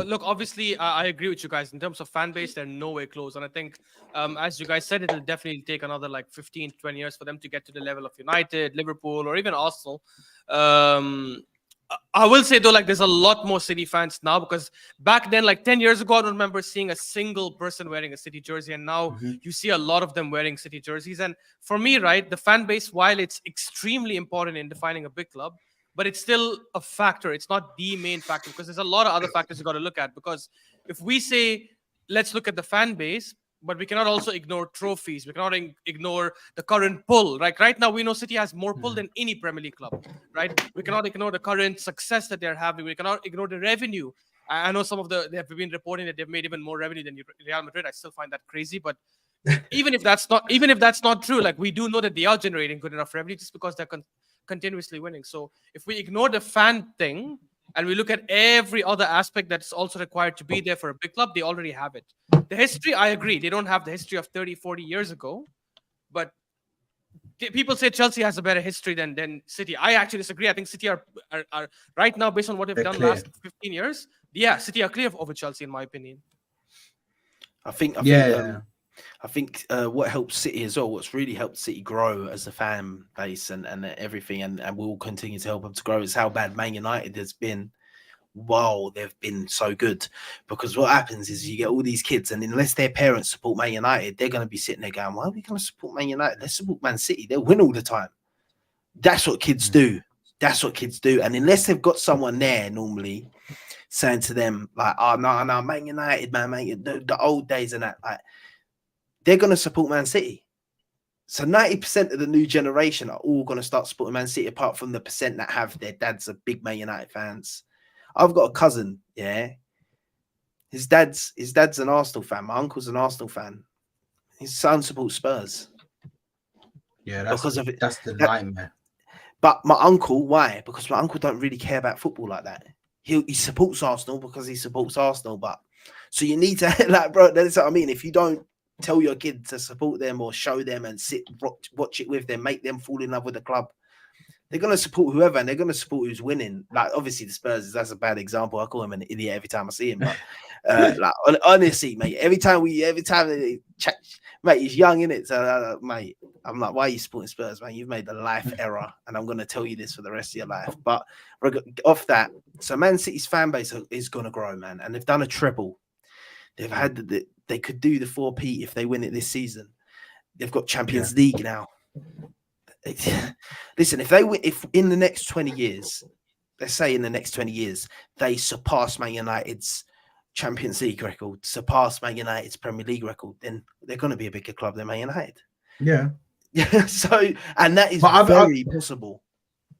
look, obviously I agree with you guys in terms of fan base. They're nowhere close, and I think as you guys said, it'll definitely take another like 15 to 20 years for them to get to the level of United, Liverpool, or even Arsenal. I will say though, like there's a lot more City fans now because back then, like 10 years ago, I don't remember seeing a single person wearing a City jersey, and now you see a lot of them wearing City jerseys. And for me, right, the fan base, while it's extremely important in defining a big club, but it's still a factor. It's not the main factor because there's a lot of other factors you got to look at. Because if we say, let's look at the fan base, but we cannot also ignore trophies. We cannot ignore the current pull. Right now, we know City has more pull than any Premier League club, right? We cannot ignore the current success that they're having. We cannot ignore the revenue. I know they have been reporting that they've made even more revenue than Real Madrid. I still find that crazy, but even if that's not true, like we do know that they are generating good enough revenue just because they're continuously winning. So if we ignore the fan thing and we look at every other aspect that's also required to be there for a big club, they already have it. The history, I agree, they don't have the history of 30-40 years ago, but people say Chelsea has a better history than City. I actually disagree. I think City are right now, based on what they've done last 15 years, City are clear over Chelsea in my opinion. I think what helps City as well, what's really helped City grow as a fan base and everything, and will continue to help them to grow, is how bad Man United has been while they've been so good. Because what happens is you get all these kids, and unless their parents support Man United, they're going to be sitting there going, why are we going to support Man United? Let's support Man City. They'll win all the time. That's what kids do. That's what kids do. And unless they've got someone there normally saying to them, like, oh, no, Man United, man, the old days and that, like, they're going to support Man City. So 90% of the new generation are all going to start supporting Man City, apart from the percent that have their dads are big Man United fans. I've got a cousin, yeah. His dad's an Arsenal fan. My uncle's an Arsenal fan. His son supports Spurs. Yeah, because of it. That's the nightmare. But my uncle, why? Because my uncle don't really care about football like that. He supports Arsenal because he supports Arsenal. But so you need to like, bro. That's what I mean. If you don't tell your kid to support them or show them and watch it with them, make them fall in love with the club, they're going to support whoever, and they're going to support who's winning. Like, obviously, the Spurs, that's a bad example. I call him an idiot every time I see him. But like, honestly, mate, every time they chat, mate, he's young, innit? So, mate, I'm like, why are you supporting Spurs, man? You've made the life error, and I'm going to tell you this for the rest of your life. But off that, so Man City's fan base is going to grow, man, and they've done a treble. They've had they could do the 4P if they win it this season. They've got Champions League now. Listen, if in the next 20 years, let's say in the next 20 years, they surpass Man United's Champions League record, surpass Man United's Premier League record, then they're going to be a bigger club than Man United. Yeah. So, and that is very possible.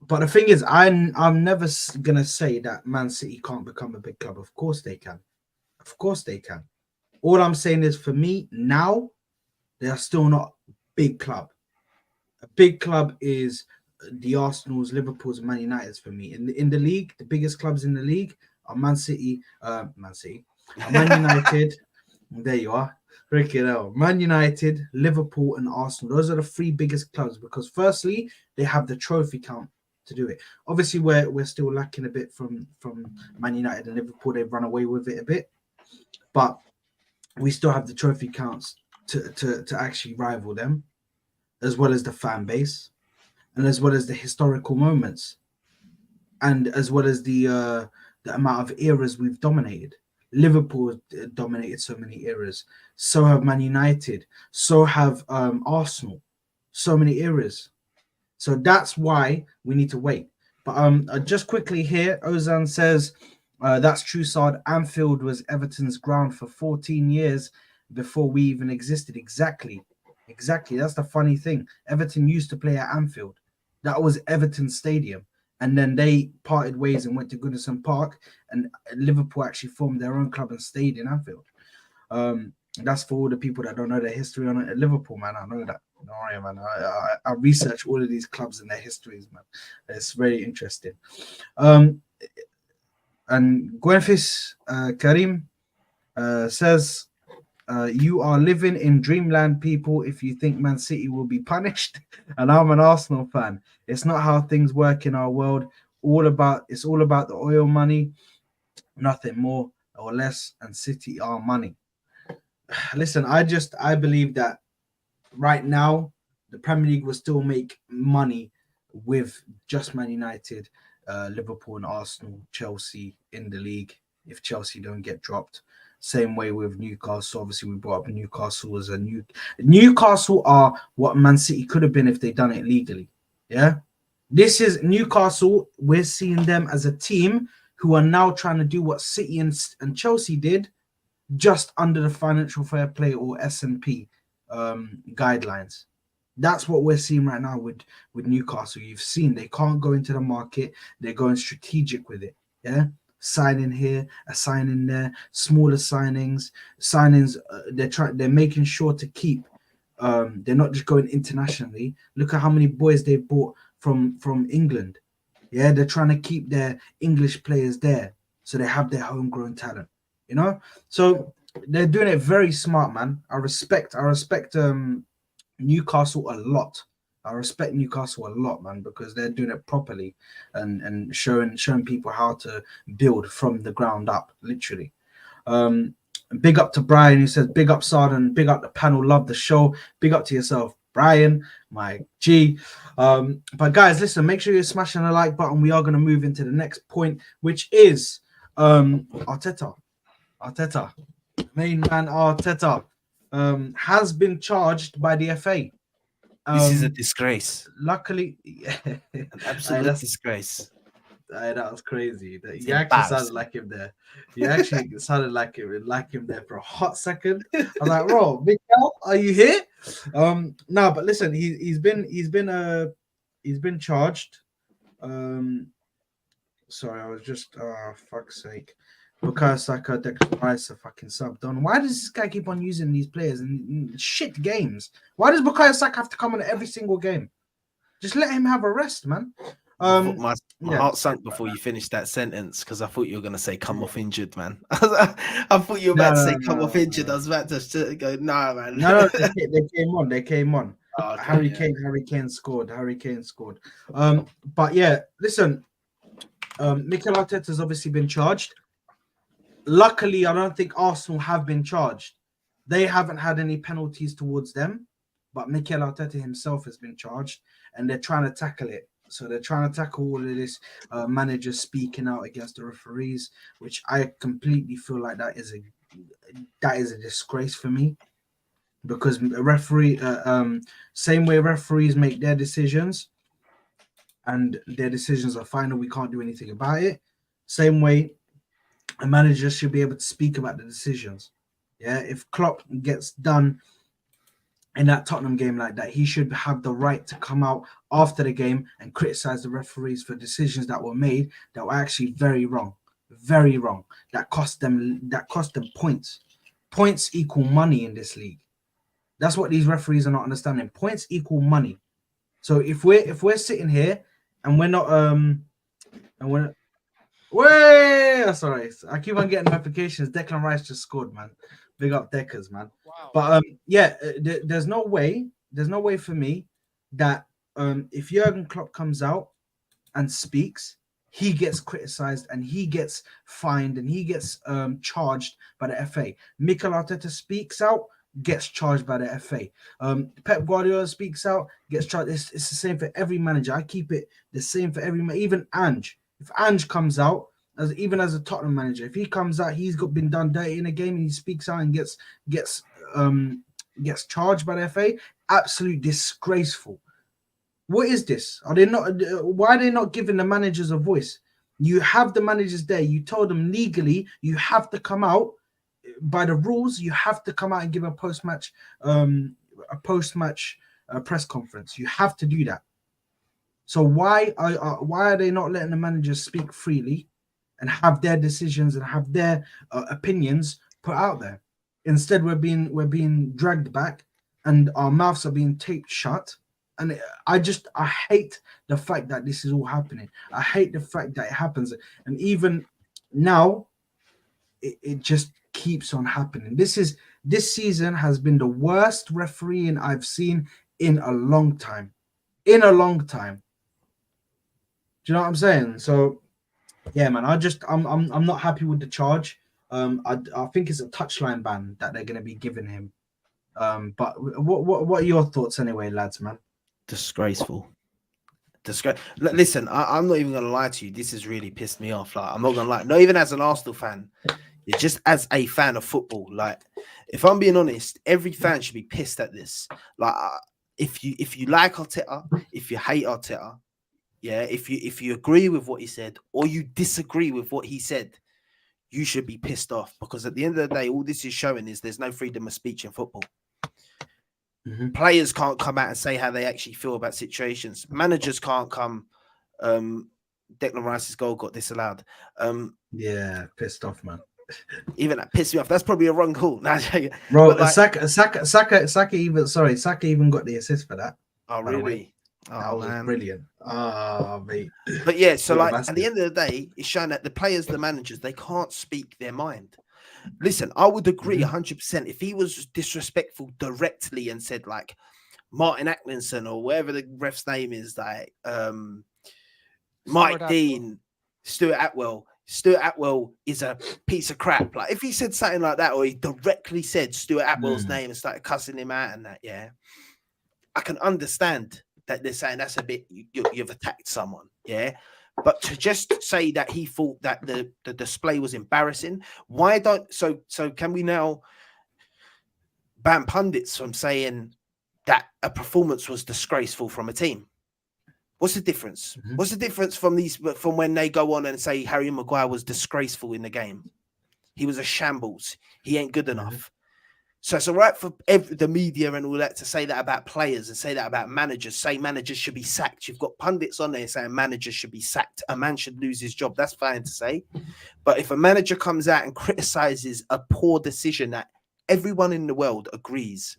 But the thing is, I'm never gonna say that Man City can't become a big club. Of course they can. Of course they can. All I'm saying is, for me now, they are still not a big club. A big club is the Arsenals, Liverpool's, and Man United's for me. In the league, the biggest clubs in the league are Man United. There you are. Man United, Liverpool, and Arsenal. Those are the three biggest clubs because, firstly, they have the trophy count to do it. Obviously, we're still lacking a bit from Man United and Liverpool. They've run away with it a bit, but we still have the trophy counts to actually rival them, as well as the fan base, and as well as the historical moments, and as well as the amount of eras we've dominated. Liverpool dominated so many eras. So have Man United. So have Arsenal. So many eras. So that's why we need to wait. But just quickly here, Ozan says, that's true, Saad. Anfield was Everton's ground for 14 years before we even existed. Exactly. That's the funny thing. Everton used to play at Anfield. That was Everton's stadium. And then they parted ways and went to Goodison Park, and Liverpool actually formed their own club and stayed in Anfield. That's for all the people that don't know their history on it. At Liverpool, man, I know that. Don't worry, man. I research all of these clubs and their histories, man. It's very interesting. And Gwenfis Karim says, you are living in dreamland, people, if you think Man City will be punished. And I'm an Arsenal fan. It's not how things work in our world. It's all about the oil money, nothing more or less, and City are money. Listen, I believe that right now the Premier League will still make money with just Man United, Liverpool, and Arsenal, Chelsea in the league if Chelsea don't get dropped. Same way with Newcastle. Obviously, we brought up Newcastle as Newcastle are what Man City could have been if they done it legally. Yeah, this is Newcastle. We're seeing them as a team who are now trying to do what City and Chelsea did, just under the financial fair play or S&P guidelines. That's what we're seeing right now with Newcastle. You've seen they can't go into the market. They're going strategic with it. Yeah. Signing here, a signing there, smaller signings. They're making sure to keep. They're not just going internationally. Look at how many boys they bought from England. Yeah, they're trying to keep their English players there, so they have their homegrown talent. You know, so they're doing it very smart, man. I respect Newcastle a lot. I respect Newcastle a lot, man, because they're doing it properly and showing people how to build from the ground up, literally. Big up to Brian, who says, big up Sardan, big up the panel, love the show. Big up to yourself, Brian, my G. But guys, listen, make sure you're smashing the like button. We are going to move into the next point, which is Arteta. Main man Arteta has been charged by the FA. This is a disgrace. Luckily, an absolute disgrace. That was crazy. It's You actually sounded embarrassing. like him there. You actually sounded like him there for a hot second. I was like, bro, Miguel, are you here? No, but listen, he's been charged. Sorry, I was just fuck's sake. Bukayo Saka, Declan Rice, a fucking sub done. Why does this guy keep on using these players in shit games? Why does Bukayo Saka have to come on every single game? Just let him have a rest, man. My yeah. heart sunk before you finished that sentence because I thought you were going to say come off injured, man. I thought you were about to say come off injured. I was about to go, nah, man. No, they came on. Oh, okay, Harry Kane scored. But yeah, listen, Mikel Arteta's obviously been charged. Luckily, I don't think Arsenal have been charged. They haven't had any penalties towards them, but Mikel Arteta himself has been charged, and they're trying to tackle it. So they're trying to tackle all of this managers speaking out against the referees, which I completely feel like that is a disgrace for me, because a referee, same way referees make their decisions, and their decisions are final, we can't do anything about it. Same way, a manager should be able to speak about the decisions. Yeah, if Klopp gets done in that Tottenham game like that, he should have the right to come out after the game and criticize the referees for decisions that were made that were actually very wrong, that cost them points. Points equal money in this league. That's what these referees are not understanding. Points equal money. So if we're sitting here and we're not sorry, I keep on getting notifications. Declan Rice just scored, man. Big up Deckers, man. Wow. But there's no way for me that if Jurgen Klopp comes out and speaks, he gets criticized and he gets fined and he gets charged by the FA. Mikel Arteta speaks out, gets charged by the FA. Pep Guardiola speaks out, gets charged. It's the same for every manager. I keep it the same for every even Ange. If Ange comes out, even as a Tottenham manager, if he comes out, he's been done dirty in a game, and he speaks out and gets charged by the FA. Absolute disgraceful. What is this? Are they not? Why are they not giving the managers a voice? You have the managers there. You told them legally you have to come out by the rules. You have to come out and give a post-match press conference. You have to do that. So why are they not letting the managers speak freely and have their decisions and have their opinions put out there? Instead, we're being dragged back, and our mouths are being taped shut. And I hate the fact that this is all happening. I hate the fact that it happens, and even now, it just keeps on happening. This season has been the worst refereeing I've seen in a long time. Do you know what I'm saying? So, yeah, man, I'm not happy with the charge. I think it's a touchline ban that they're going to be giving him. But what are your thoughts anyway, lads, man? Disgraceful. Listen, I'm not even going to lie to you. This has really pissed me off. Like, I'm not going to lie. Not even as an Arsenal fan. Just as a fan of football. Like, if I'm being honest, every fan should be pissed at this. Like, if you like Arteta, if you hate Arteta, yeah, if you agree with what he said or you disagree with what he said, you should be pissed off, because at the end of the day, all this is showing is there's no freedom of speech in football. Mm-hmm. Players can't come out and say how they actually feel about situations. Managers can't come. Declan Rice's goal got disallowed. Yeah, pissed off, man. Even that pissed me off. That's probably a wrong call. Bro, like, Saka even got the assist for that. Oh, really? That was brilliant. Mate. But yeah, so like at the end of the day, it's showing that the players, the managers, they can't speak their mind. Listen, I would agree 100% if he was disrespectful directly and said like Martin Atkinson or whatever the ref's name is, like Mike Dean, Stuart Atwell. Stuart Atwell is a piece of crap. Like if he said something like that, or he directly said Stuart Atwell's name and started cussing him out and that, yeah, I can understand that they're saying that's a bit, you've attacked someone, yeah. But to just say that he thought that the display was embarrassing, why don't so can we now ban pundits from saying that a performance was disgraceful from a team? What's the difference? What's the difference from when they go on and say Harry Maguire was disgraceful in the game? He was a shambles. He ain't good enough. So it's all right for the media and all that to say that about players and say that about managers. Say managers should be sacked. You've got pundits on there saying managers should be sacked. A man should lose his job. That's fine to say. But if a manager comes out and criticizes a poor decision that everyone in the world agrees,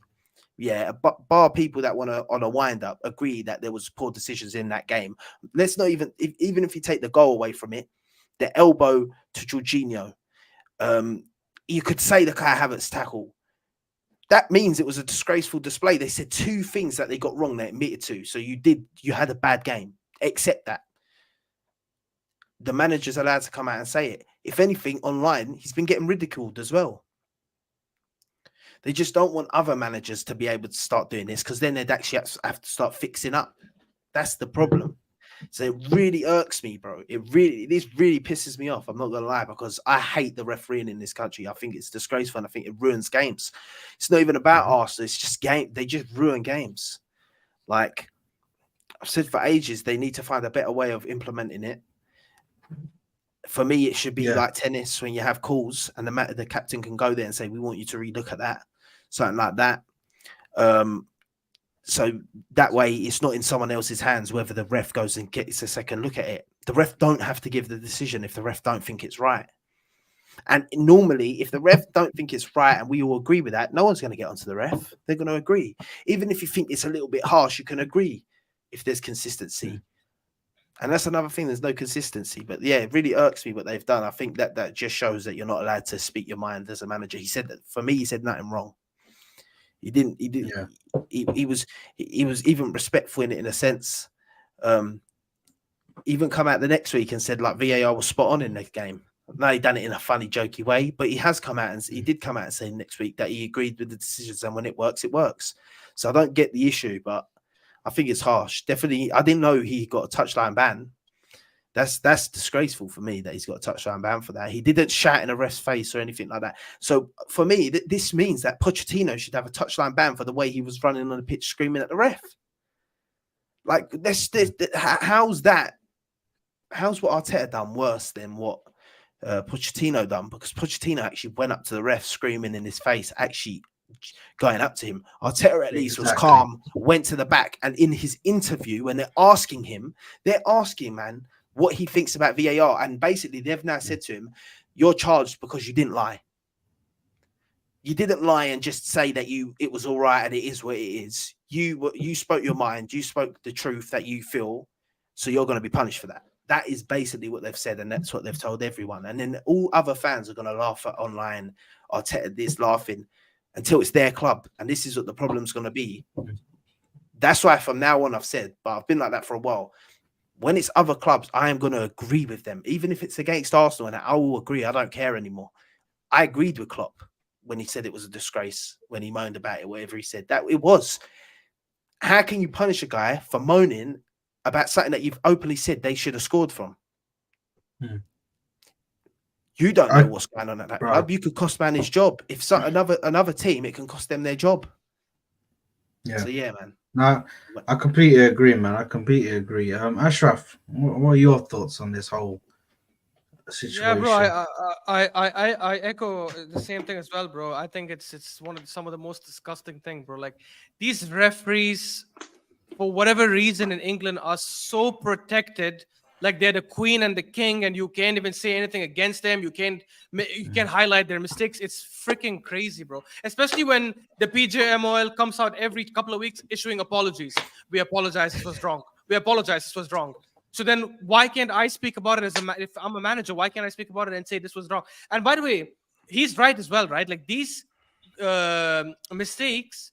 bar people that want to on a wind up agree that there was poor decisions in that game. Let's not even if you take the goal away from it, the elbow to Jorginho, you could say the Kai Havertz tackle. That means it was a disgraceful display. They said two things that they got wrong. They admitted to. So you had a bad game. Accept that. The manager's allowed to come out and say it. If anything, online, he's been getting ridiculed as well. They just don't want other managers to be able to start doing this because then they'd actually have to start fixing up. That's the problem. So it really irks me, bro. This really pisses me off. I'm not gonna lie, because I hate the refereeing in this country. I think it's disgraceful and I think it ruins games. It's not even about Arsenal. It's just game. They just ruin games. Like I've said for ages, they need to find a better way of implementing it. For me, it should be like tennis when you have calls and the captain can go there and say, "We want you to relook at that," something like that. So that way it's not in someone else's hands whether the ref goes and gets a second look at it. The ref don't have to give the decision if the ref don't think it's right. And normally, if the ref don't think it's right and we all agree with that, no one's going to get onto the ref. They're going to agree. Even if you think it's a little bit harsh, you can agree if there's consistency. And that's another thing. There's no consistency. But yeah, it really irks me what they've done. I think that just shows that you're not allowed to speak your mind as a manager. He said that for me, he said nothing wrong. He didn't. He was even respectful in it in a sense. Even come out the next week and said like VAR was spot on in the game. No, he done it in a funny, jokey way, but he has come out and he did come out and say next week that he agreed with the decisions and when it works, it works. So I don't get the issue, but I think it's harsh. Definitely, I didn't know he got a touchline ban. That's disgraceful for me that he's got a touchline ban for that. He didn't shout in a ref's face or anything like that. So for me, this means that Pochettino should have a touchline ban for the way he was running on the pitch screaming at the ref. Like how's that? How's what Arteta done worse than what Pochettino done? Because Pochettino actually went up to the ref screaming in his face, actually going up to him. Arteta at least was calm, went to the back, and in his interview, when they're asking him, man, what he thinks about VAR, and basically they've now said to him, "You're charged because you didn't lie. You didn't lie and just say that it was all right and it is what it is. You spoke your mind. You spoke the truth that you feel, so you're going to be punished for that." That is basically what they've said, and that's what they've told everyone. And then all other fans are going to laugh at online, Arteta this laughing until it's their club, and this is what the problem's going to be. That's why from now on I've said, but I've been like that for a while. When it's other clubs, I am going to agree with them, even if it's against Arsenal, and I will agree. I don't care anymore. I agreed with Klopp when he said it was a disgrace, when he moaned about it, whatever he said. That it was. How can you punish a guy for moaning about something that you've openly said they should have scored from? You don't know what's going on at that club. You could cost man his job. If another team, it can cost them their job. Yeah. So yeah, man. No, I completely agree, man. I completely agree. Ashraf, what are your thoughts on this whole situation? Yeah, bro. I echo the same thing as well, bro. I think it's some of the most disgusting thing, bro. Like these referees, for whatever reason in England, are so protected, like they're the queen and the king, and you can't even say anything against them. You can't highlight their mistakes. It's freaking crazy, bro. Especially when the PJMOL comes out every couple of weeks issuing apologies. We apologize, this was wrong. We apologize, this was wrong. So then why can't I speak about it if I'm a manager? Why can't I speak about it and say this was wrong? And by the way, he's right as well, right? Like these mistakes,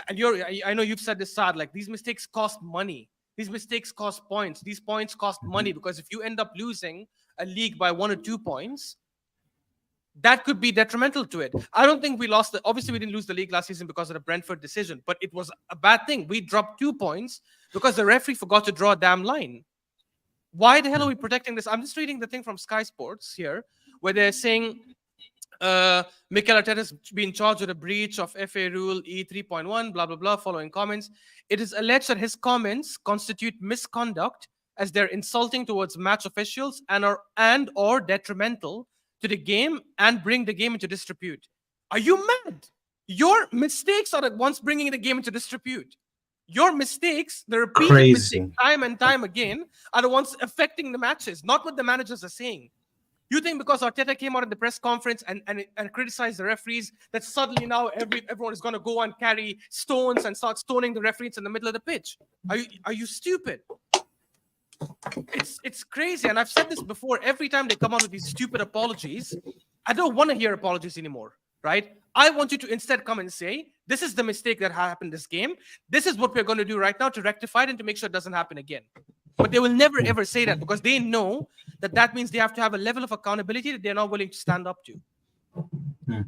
and I know you've said this, Saad, like these mistakes cost money. These mistakes cost points. These points cost money, because if you end up losing a league by 1 or 2 points, that could be detrimental to it. I don't think we lost obviously we didn't lose the league last season because of the Brentford decision, but it was a bad thing. We dropped 2 points because the referee forgot to draw a damn line. Why the hell are we protecting this? I'm just reading the thing from Sky Sports here, where they're saying Mikel Arteta has been charged with a breach of FA Rule E3.1, blah, blah, blah, following comments. It is alleged that his comments constitute misconduct as they're insulting towards match officials and or detrimental to the game and bring the game into disrepute. Are you mad? Your mistakes are the ones bringing the game into disrepute. Your mistakes, the repeated mistakes time and time again, are the ones affecting the matches, not what the managers are saying. You think because Arteta came out in the press conference and criticized the referees that suddenly now everyone is going to go and carry stones and start stoning the referees in the middle of the pitch? Are you stupid? It's crazy, and I've said this before. Every time they come out with these stupid apologies, I don't want to hear apologies anymore, right? I want you to instead come and say, this is the mistake that happened this game. This is what we're going to do right now to rectify it and to make sure it doesn't happen again. But they will never ever say that because they know that means they have to have a level of accountability that they're not willing to stand up to.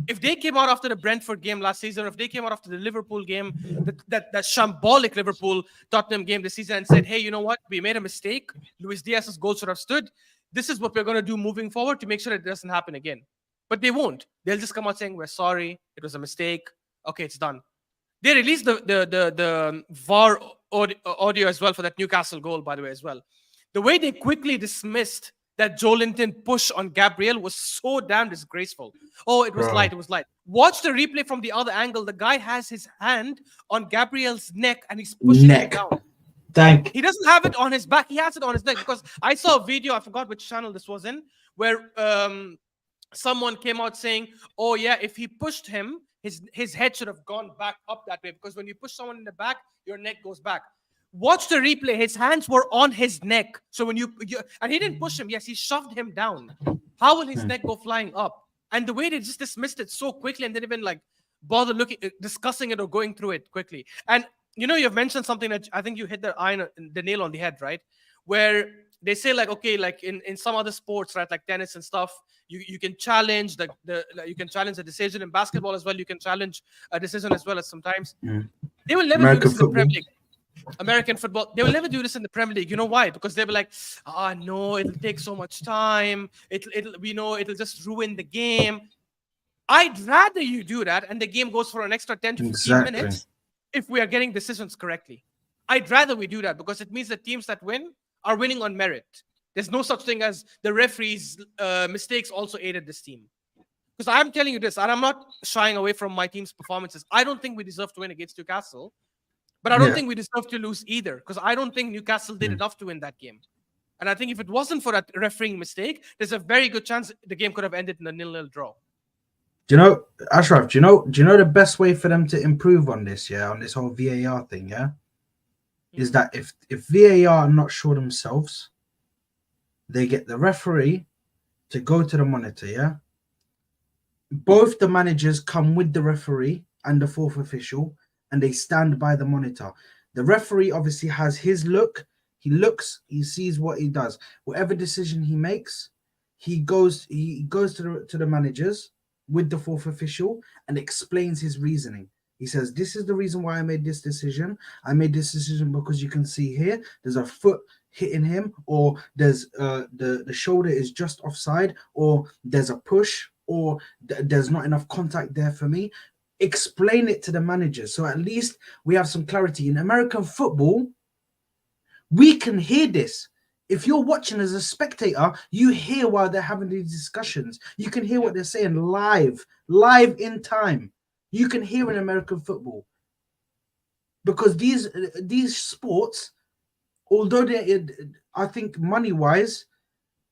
If they came out after the Brentford game last season, or if they came out after the Liverpool game, that shambolic Liverpool Tottenham game this season and said, hey, you know what? We made a mistake. Luis Diaz's goal should have stood. This is what we're going to do moving forward to make sure that it doesn't happen again. But they won't. They'll just come out saying, we're sorry. It was a mistake. Okay, it's done. They released the VAR audio as well for that Newcastle goal, by the way, as well. The way they quickly dismissed that Joelinton push on Gabriel was so damn disgraceful. Oh, it was light. It was light. Watch the replay from the other angle. The guy has his hand on Gabriel's neck and he's pushing it down. He doesn't have it on his back. He has it on his neck because I saw a video. I forgot which channel this was in, where someone came out saying, oh yeah, if he pushed him, his head should have gone back up that way because when you push someone in the back, your neck goes back. Watch the replay. His hands were on his neck. So when you and he didn't push him. Yes, he shoved him down. How will his neck go flying up? And the way they just dismissed it so quickly and didn't even bother discussing it or going through it quickly. And you've mentioned something that I think you hit the nail on the head, right? Where they say in some other sports, right, like tennis and stuff, you can challenge you can challenge a decision. In basketball as well, you can challenge a decision as well as sometimes. They will never do this in the Premier League. American football, they will never do this in the Premier League. You know why? Because they'll be like, no, it'll take so much time. It'll just ruin the game. I'd rather you do that and the game goes for an extra 10 to 15 minutes if we are getting decisions correctly. I'd rather we do that because it means the teams that win are winning on merit. There's no such thing as the referees' mistakes also aided this team. Because I'm telling you this, and I'm not shying away from my team's performances. I don't think we deserve to win against Newcastle. But I don't think we deserve to lose either because I don't think Newcastle did enough to win that game. And I think if it wasn't for that refereeing mistake, there's a very good chance the game could have ended in a 0-0 draw. Do you know, Ashraf, do you know the best way for them to improve on this, on this whole VAR thing, is that if VAR are not sure themselves, they get the referee to go to the monitor, Both the managers come with the referee and the fourth official, and they stand by the monitor. The referee obviously has his look. He looks, he sees what he does. Whatever decision he makes, he goes to the managers with the fourth official and explains his reasoning. He says, this is the reason why I made this decision. I made this decision because you can see here, there's a foot hitting him, or there's the shoulder is just offside, or there's a push, or there's not enough contact there for me. Explain it to the managers so at least we have some clarity. In American football, we can hear this. If you're watching as a spectator, you hear while they're having these discussions. You can hear what they're saying live in time. You can hear in American football because these sports, although I think money-wise,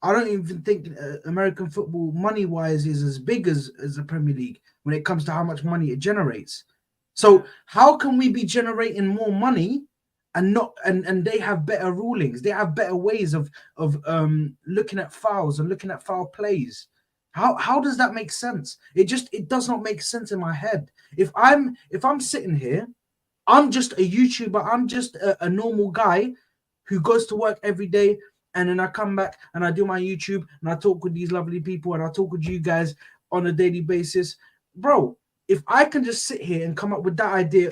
I don't even think American football money-wise is as big as the Premier League when it comes to how much money it generates. So how can we be generating more money and not and they have better rulings? They have better ways of looking at fouls and looking at foul plays. How does that make sense? It does not make sense in my head. If I'm sitting here, I'm just a YouTuber. I'm just a normal guy who goes to work every day. And then I come back and I do my YouTube and I talk with these lovely people and I talk with you guys on a daily basis. Bro, if I can just sit here and come up with that idea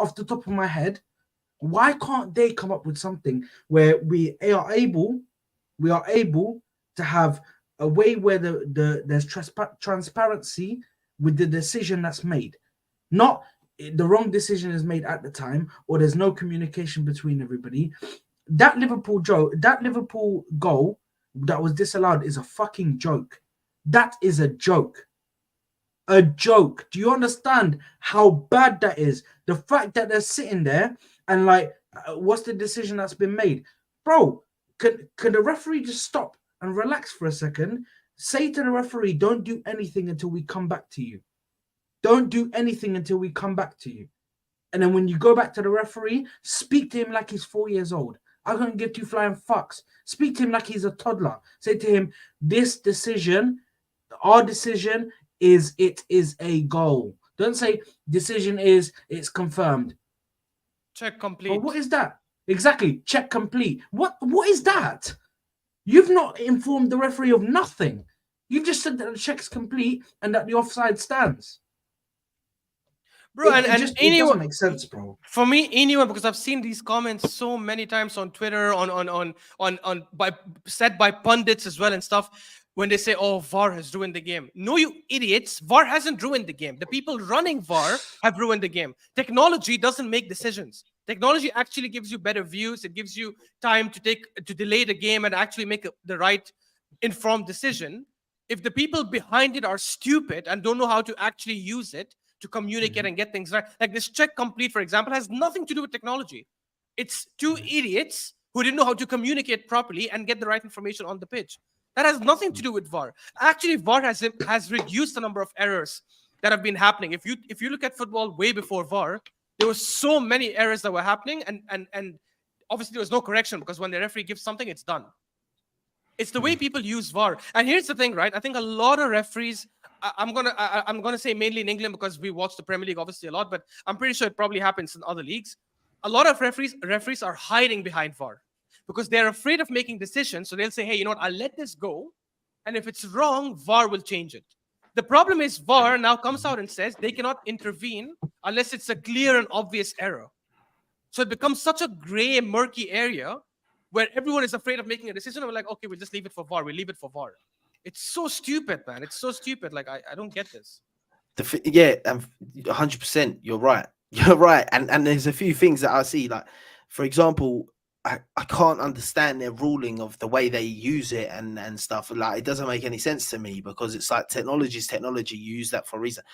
off the top of my head, why can't they come up with something where we are able to have a way where there's transparency with the decision that's made, not the wrong decision is made at the time, or there's no communication between everybody. That Liverpool goal that was disallowed is a fucking joke. That is a joke. A joke. Do you understand how bad that is? The fact that they're sitting there and like, what's the decision that's been made? Bro, could the referee just stop and relax for a second? Say to the referee, don't do anything until we come back to you. Don't do anything until we come back to you. And then when you go back to the referee, speak to him like he's 4 years old. I don't give two flying fucks. Speak to him like he's a toddler. Say to him, this decision, our decision is it is a goal. Don't say decision is it's confirmed. Check complete. But what is that? Exactly. Check complete. What is that? You've not informed the referee of nothing. You've just said that the check's complete and that the offside stands. Bro, It doesn't make sense, bro. For me, anyone, because I've seen these comments so many times on Twitter, said by pundits as well and stuff, when they say, "Oh, VAR has ruined the game." No, you idiots! VAR hasn't ruined the game. The people running VAR have ruined the game. Technology doesn't make decisions. Technology actually gives you better views. It gives you time to delay the game and actually make the right informed decision. If the people behind it are stupid and don't know how to actually use it to communicate and get things right, like this check complete, for example, has nothing to do with technology. It's two idiots who didn't know how to communicate properly and get the right information on the pitch. That has nothing to do with VAR. Actually, VAR has reduced the number of errors that have been happening. If you look at football way before VAR, there were so many errors that were happening, and obviously there was no correction because when the referee gives something, it's done. It's the way people use VAR. And here's the thing, right? I think a lot of referees, I'm gonna say mainly in England because we watch the Premier League obviously a lot, but I'm pretty sure it probably happens in other leagues. A lot of referees are hiding behind VAR because they're afraid of making decisions. So they'll say, hey, you know what? I'll let this go. And if it's wrong, VAR will change it. The problem is VAR now comes out and says they cannot intervene unless it's a clear and obvious error. So it becomes such a gray, murky area where everyone is afraid of making a decision. And we're like, okay, we'll just leave it for VAR. We'll leave it for VAR. It's so stupid, man. It's so stupid. Like, I don't get this. Yeah, 100%. You're right. You're right. And there's a few things that I see. Like, for example, I can't understand their ruling of the way they use it and stuff. Like, it doesn't make any sense to me because it's like technology is technology. You use that for a reason.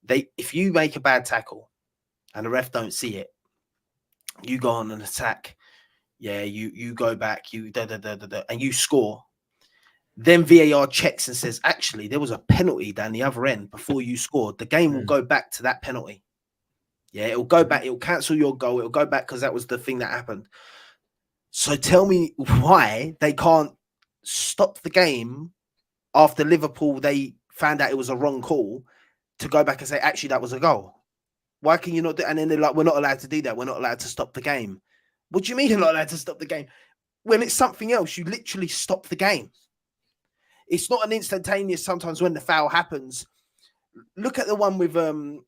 If you make a bad tackle and the ref don't see it, you go on an attack. Yeah, you go back, and you score. Then VAR checks and says, actually, there was a penalty down the other end before you scored. The game will go back to that penalty. Yeah, it'll go back. It'll cancel your goal. It'll go back because that was the thing that happened. So tell me why they can't stop the game after Liverpool, they found out it was a wrong call, to go back and say, actually, that was a goal. Why can you not do it? And then they're like, we're not allowed to do that. We're not allowed to stop the game. What do you mean you're not allowed to stop the game? When it's something else, you literally stop the game. It's not an instantaneous sometimes when the foul happens. Look at the one with the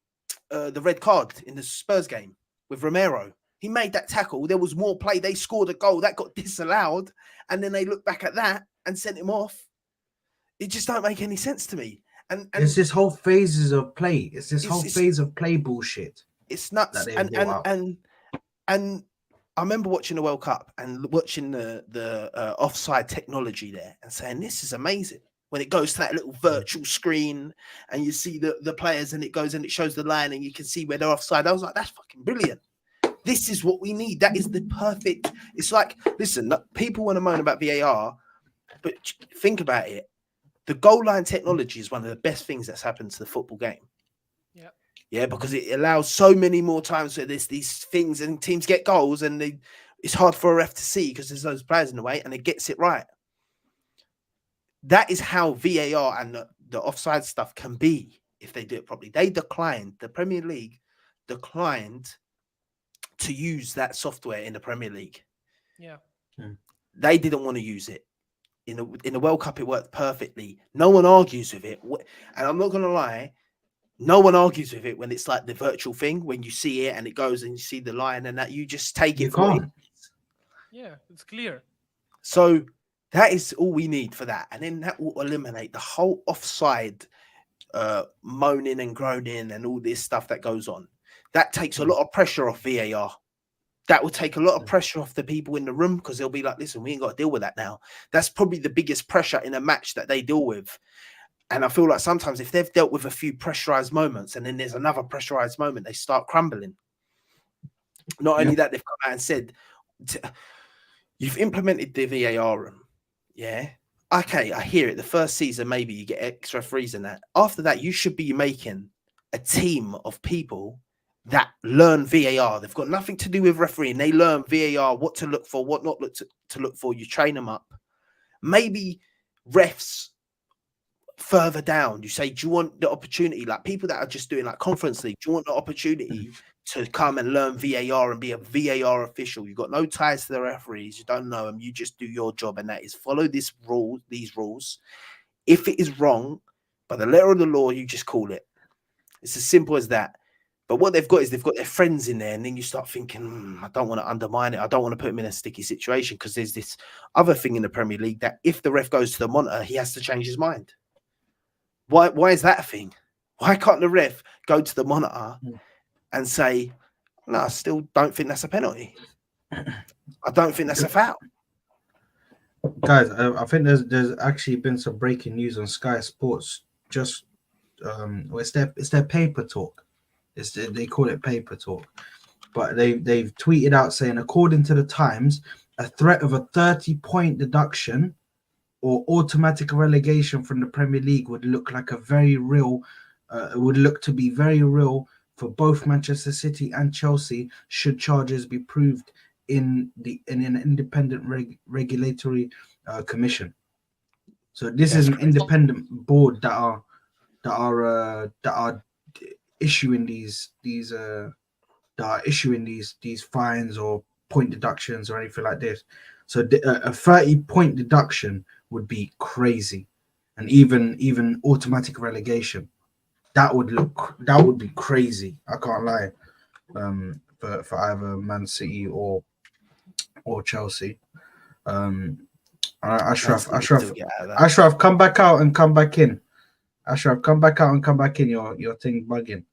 red card in the Spurs game with Romero. He made that tackle. There was more play. They scored a goal. That got disallowed. And then they look back at that and sent him off. It just don't make any sense to me. And it's this whole phases of play. It's this whole phase of play bullshit. It's nuts. And I remember watching the World Cup and watching the offside technology there and saying, this is amazing. When it goes to that little virtual screen and you see the players and it goes and it shows the line and you can see where they're offside. I was like, that's fucking brilliant. This is what we need. That is the perfect. It's like, listen, people want to moan about VAR, but think about it. The goal line technology is one of the best things that's happened to the football game. Yeah. Yeah, because it allows so many more times where there's these things and teams get goals and it's hard for a ref to see because there's those players in the way and it gets it right. That is how VAR and the offside stuff can be if they do it properly. The Premier League declined to use that software in the Premier League. Yeah. They didn't want to use it. In the World Cup, it worked perfectly. No one argues with it. And I'm not going to lie, no one argues with it when it's like the virtual thing, when you see it and it goes and you see the line and that you just take it for it. Yeah, it's clear. So That is all we need for that. And then that will eliminate the whole offside moaning and groaning and all this stuff that goes on. That takes a lot of pressure off VAR. That will take a lot of pressure off the people in the room because they'll be like, listen, we ain't got to deal with that now. That's probably the biggest pressure in a match that they deal with. And I feel like sometimes if they've dealt with a few pressurized moments and then there's another pressurized moment, they start crumbling. Not only that, they've come out and said, you've implemented the VAR room. Yeah. Okay, I hear it. The first season, maybe you get extra referees in that. After that, you should be making a team of people that learn VAR. They've got nothing to do with refereeing. They learn VAR, what to look for, what not to look for. You train them up. Maybe refs further down. You say, do you want the opportunity? Like people that are just doing like conference league, do you want the opportunity to come and learn VAR and be a VAR official? You've got no ties to the referees. You don't know them. You just do your job. And that is follow these rules. If it is wrong, by the letter of the law, you just call it. It's as simple as that. But what they've got is they've got their friends in there, and then you start thinking, I don't want to undermine it. I don't want to put him in a sticky situation because there's this other thing in the Premier League that if the ref goes to the monitor, he has to change his mind. Why is that a thing? Why can't the ref go to the monitor and say, no, I still don't think that's a penalty. I don't think that's a foul. Guys, I think there's actually been some breaking news on Sky Sports. Just it's their paper talk. They call it paper talk, but they've tweeted out saying, according to the Times, a threat of a 30-point deduction or automatic relegation from the Premier League would look like would look to be very real for both Manchester City and Chelsea should charges be proved in an independent regulatory commission. So this is an independent board that are issuing these fines or point deductions or anything like this. So a 30-point deduction would be crazy, and even automatic relegation, that would be crazy. I can't lie. For either Man City or Chelsea. Ashraf, come back out and come back in. Ashraf, come back out and come back in. Your thing bugging.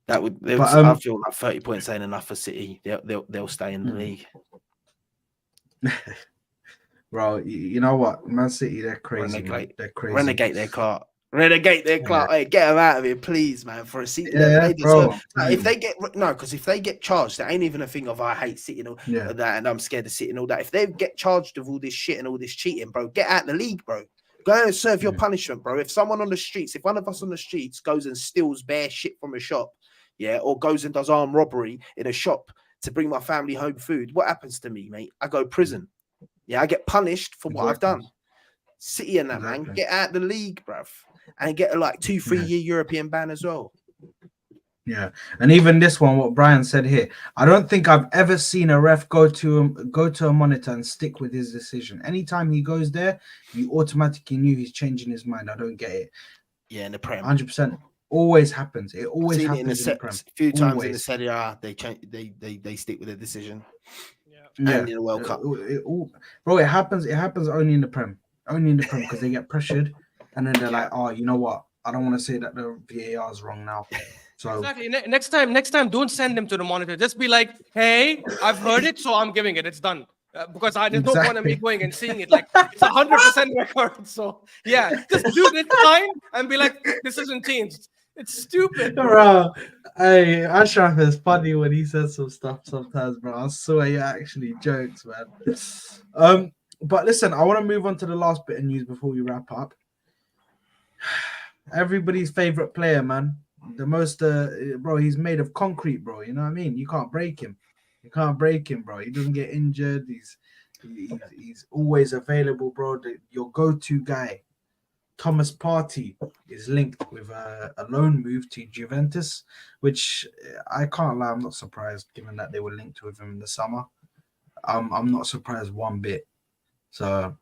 That would. I feel like 30 points ain't enough for City. They'll stay in the league. Bro, you know what? Man City, they're crazy. They're crazy. Renegade their Clark. Hey, get them out of here, please, man. For a City, bro. If they get charged, that ain't even a thing of I hate City and all that, and I'm scared of City and all that. If they get charged of all this shit and all this cheating, bro, get out of the league, bro. Go and serve your punishment, bro. If someone on the streets, if one of us on the streets goes and steals bare shit from a shop, or goes and does armed robbery in a shop to bring my family home food, what happens to me, mate? I go prison. I get punished for what I've done. City and that, man, get out of the league, bruv, and get a 2-3 year European ban as well. Yeah, and even this one, what Brian said here, I don't think I've ever seen a ref go to a monitor and stick with his decision. Anytime he goes there, you automatically knew he's changing his mind. I don't get it. Yeah, in the Prem, 100% always happens. It always happens in the Prem. A few times in the Serie A, they change. They stick with their decision. Yeah, and in the World Cup, bro, it happens. It happens only in the Prem, because they get pressured, and then they're like, oh, you know what? I don't want to say that the VAR is wrong now. So exactly. Next time, don't send them to the monitor. Just be like, hey, I've heard it, so I'm giving it. It's done. Because there's no point in me going and seeing it. It's 100% record. So just do this fine and be like, this isn't changed. It's stupid. Bro, hey, Ashraf is funny when he says some stuff sometimes, bro. I swear he actually jokes, man. But listen, I want to move on to the last bit of news before we wrap up. Everybody's favorite player, man. The most, bro, he's made of concrete, bro. You know what I mean? You can't break him. Bro. He doesn't get injured. He's always available, bro. Your go-to guy. Thomas Partey is linked with a loan move to Juventus, which I can't lie, I'm not surprised given that they were linked with him in the summer. I'm not surprised one bit. So,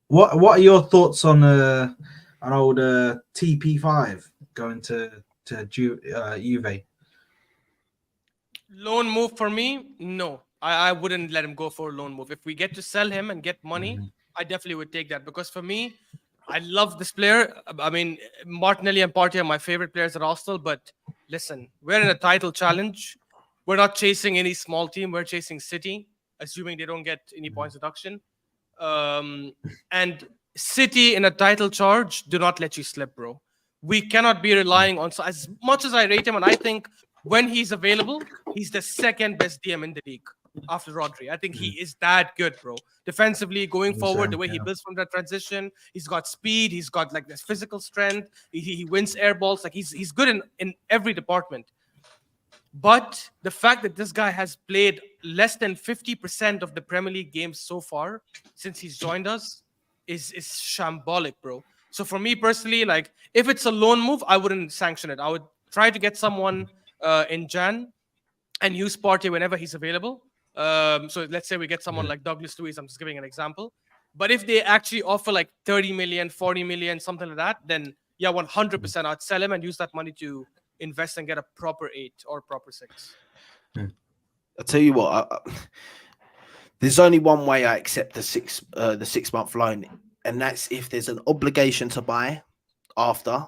what are your thoughts on an old TP5 going to Juve? Loan move for me? No. I wouldn't let him go for a loan move. If we get to sell him and get money, I definitely would take that, because for me, I love this player. I mean, Martinelli and Partey are my favorite players at Arsenal. But listen, we're in a title challenge. We're not chasing any small team. We're chasing City, assuming they don't get any points deduction. And City in a title charge do not let you slip, bro. We cannot be relying on, so as much as I rate him, and I think when he's available, he's the second best DM in the league after Rodri. I think he is that good, bro. Defensively, going forward, the way he builds from that transition, he's got speed, he's got like this physical strength, he wins air balls, like he's good in every department. But the fact that this guy has played less than 50% of the Premier League games so far since he's joined us is shambolic, bro. So for me personally, like if it's a loan move, I wouldn't sanction it. I would try to get someone in Jan and use Partey whenever he's available. So let's say we get someone like Douglas Luiz. I'm just giving an example. But if they actually offer like 30 million, 40 million, something like that, then yeah, 100% I'd sell him and use that money to invest and get a proper 8 or proper 6. I'll tell you what, there's only one way I accept the 6-month loan, and that's if there's an obligation to buy after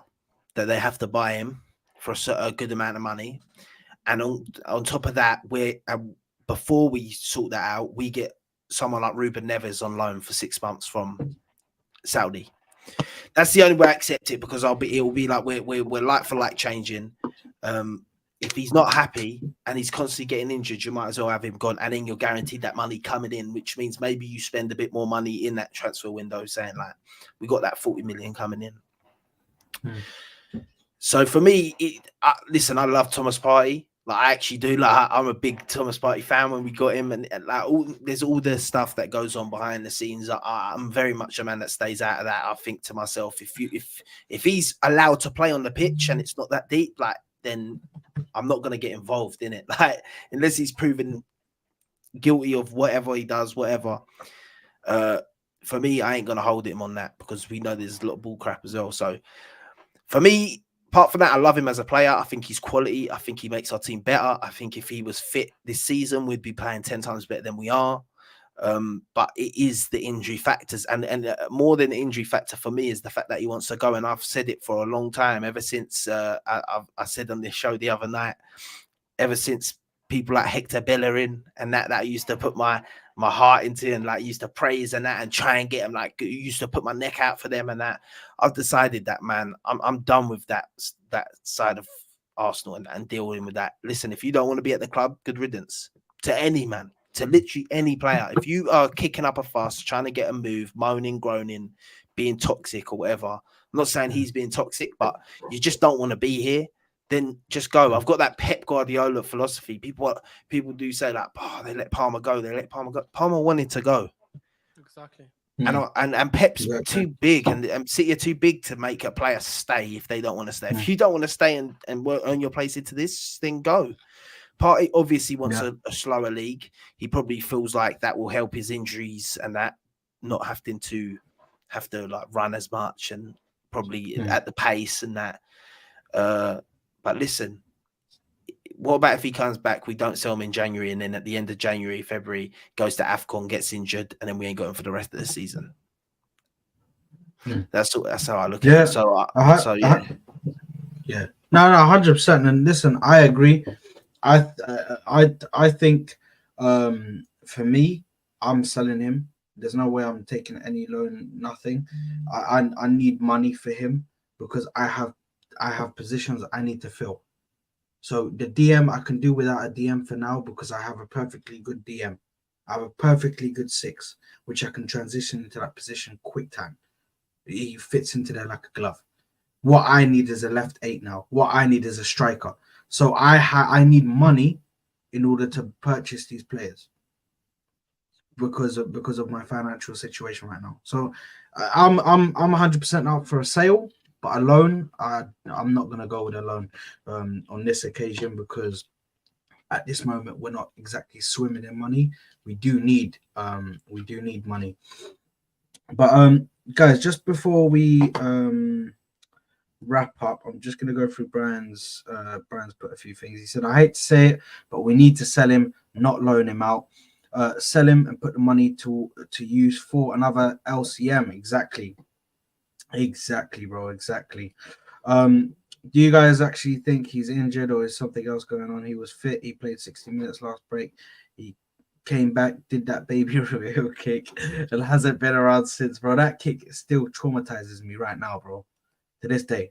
that they have to buy him for a good amount of money. And on top of that, before we sort that out, we get someone like Ruben Neves on loan for 6 months from Saudi. That's the only way I accept it, because it'll be like we're like for like changing. If he's not happy and he's constantly getting injured, you might as well have him gone, and then you're guaranteed that money coming in, which means maybe you spend a bit more money in that transfer window, saying like, we got that 40 million coming in. So for me, listen, I love Thomas Partey. Like I actually do. Like I'm a big Thomas Partey fan when we got him, and like there's all the stuff that goes on behind the scenes. I'm very much a man that stays out of that. I think to myself, if he's allowed to play on the pitch and it's not that deep, like then I'm not gonna get involved in it. Like unless he's proven guilty of whatever he does, whatever. For me, I ain't gonna hold him on that, because we know there's a lot of bull crap as well. So for me, apart from that, I love him as a player. I think he's quality. I think he makes our team better. I think if he was fit this season, we'd be playing 10 times better than we are. But it is the injury factors. And more than the injury factor for me is the fact that he wants to go. And I've said it for a long time, ever since I said on this show the other night, ever since people like Hector Bellerin and that used to put my heart into, and like used to praise and that and try and get him, like used to put my neck out for them and that. I've decided that, man, I'm done with that side of Arsenal and dealing with that. Listen, if you don't want to be at the club, good riddance to any man, to literally any player. If you are kicking up a fuss, trying to get a move, moaning, groaning, being toxic or whatever, I'm not saying he's being toxic, but you just don't want to be here, then just go. I've got that Pep Guardiola philosophy. People do say like, oh, they let Palmer go. Palmer wanted to go. Exactly. And Pep's too big, and City are too big to make a player stay if they don't want to stay. If you don't want to stay and earn your place into this, then go. Partey obviously wants a slower league. He probably feels like that will help his injuries and that, not having to like run as much and probably at the pace and that. But listen, what about if he comes back, we don't sell him in January, and then at the end of January, February, goes to AFCON, gets injured, and then we ain't got him for the rest of the season? That's how I look at it. So yeah. No, 100%. And listen, I agree. I think for me, I'm selling him. There's no way I'm taking any loan, nothing. I need money for him, because I have positions I need to fill. So the DM, I can do without a DM for now, because I have a perfectly good DM. I have a perfectly good 6, which I can transition into that position quick time. He fits into there like a glove. What I need is a left 8 now. What I need is a striker. So I need money in order to purchase these players, because of my financial situation right now. So I'm 100% out for a sale. But a loan, I'm not going to go with a loan on this occasion, because at this moment we're not exactly swimming in money. We do need money. But guys, just before we wrap up, I'm just going to go through Brian's put a few things. He said, I hate to say it, but we need to sell him. not loan him out. Sell him and put the money to use for another LCM. Exactly, bro. Exactly. Do you guys actually think he's injured or is something else going on? He was fit. He played 60 minutes last break. He came back, did that baby reveal kick, and hasn't been around since, bro. That kick still traumatizes me right now, bro. To this day.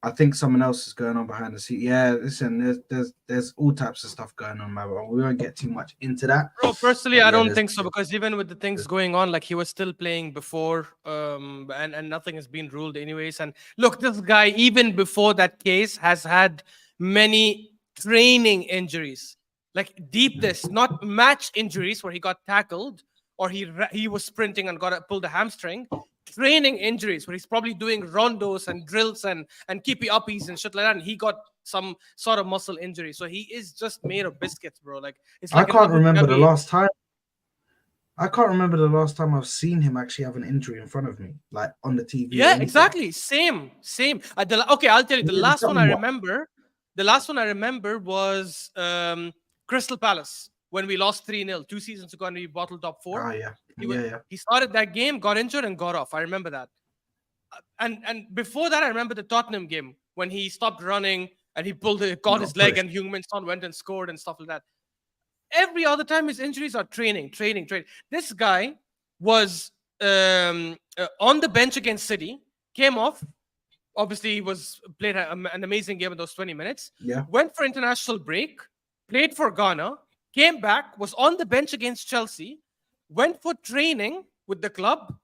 I think someone else is going on behind the scene. Yeah, listen, there's all types of stuff going on, man. But we won't get too much into that. Bro, personally, But I yeah, don't think so, because even with the things going on, like he was still playing before, and nothing has been ruled anyways. And look, this guy, even before that case, has had many training injuries, like deep this, not match injuries where he got tackled or he was sprinting and pulled a hamstring. Training injuries where he's probably doing rondos and drills and keepy uppies and shit like that, and he got some sort of muscle injury. So he is just made of biscuits, bro. Like it's like I can't remember the Dhabi. last time. I can't remember the last time I've seen him actually have an injury in front of me, like on the TV. Yeah, exactly. Same. Okay, I'll tell you. The last one I remember was Crystal Palace when we lost 3-0 2 seasons ago and we bottled top 4. Oh yeah, He started that game, got injured, and got off. I remember that. And before that, I remember the Tottenham game when he stopped running and he caught his leg, and Heung-min Son went and scored and stuff like that. Every other time his injuries are training. This guy was on the bench against City, came off. Obviously, he played an amazing game in those 20 minutes. Yeah. Went for international break, played for Ghana, came back, was on the bench against Chelsea, went for training with the club.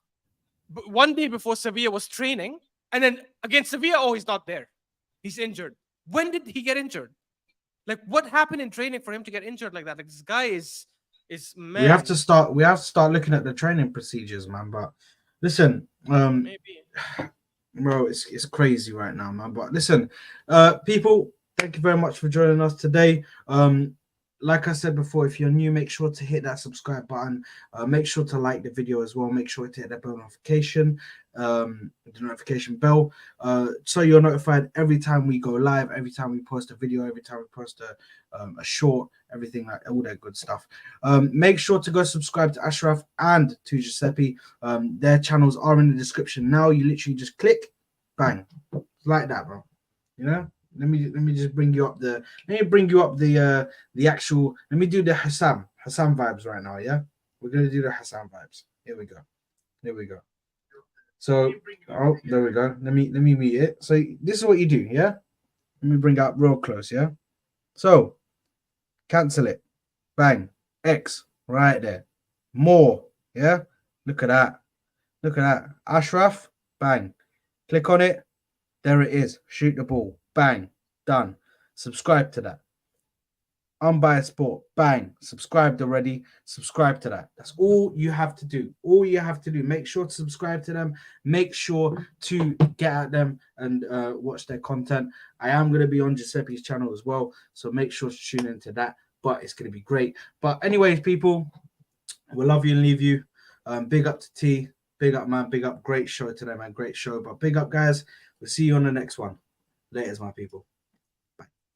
One day before Sevilla was training, and then against Sevilla, he's not there. He's injured. When did he get injured? Like, what happened in training for him to get injured like that? Like, this guy is man. We have to start looking at the training procedures, man. But listen, Maybe. bro, it's crazy right now, man. But listen, people, thank you very much for joining us today. Like I said before, if you're new, make sure to hit that subscribe button. Make sure to like the video as well. Make sure to hit that bell notification, the notification bell, so you're notified every time we go live, every time we post a video, every time we post a short, everything, like all that good stuff. Make sure to go subscribe to Ashraf and to Giuseppe. Their channels are in the description now. You literally just click, bang, like that, bro. You know. Let me just bring you up the actual. Let me do the Hassan vibes right now. Yeah, we're gonna do the Hassan vibes. Here we go. So, there we go. Let me mute it. So this is what you do. Yeah, let me bring it up real close. Yeah. So cancel it. Bang. X right there. More. Yeah. Look at that. Ashraf. Bang. Click on it. There it is. Shoot the ball. Bang. Done. Subscribe to that. Unbiased Sport. Bang. Subscribed already. Subscribe to that. That's all you have to do. Make sure to subscribe to them. Make sure to get at them and watch their content. I am going to be on Giuseppe's channel as well, so make sure to tune into that. But it's going to be great. But anyways, people, we'll love you and leave you. Big up to T. Big up, man. Big up. Great show today, man. Great show. But big up, guys. We'll see you on the next one. Laters, my people.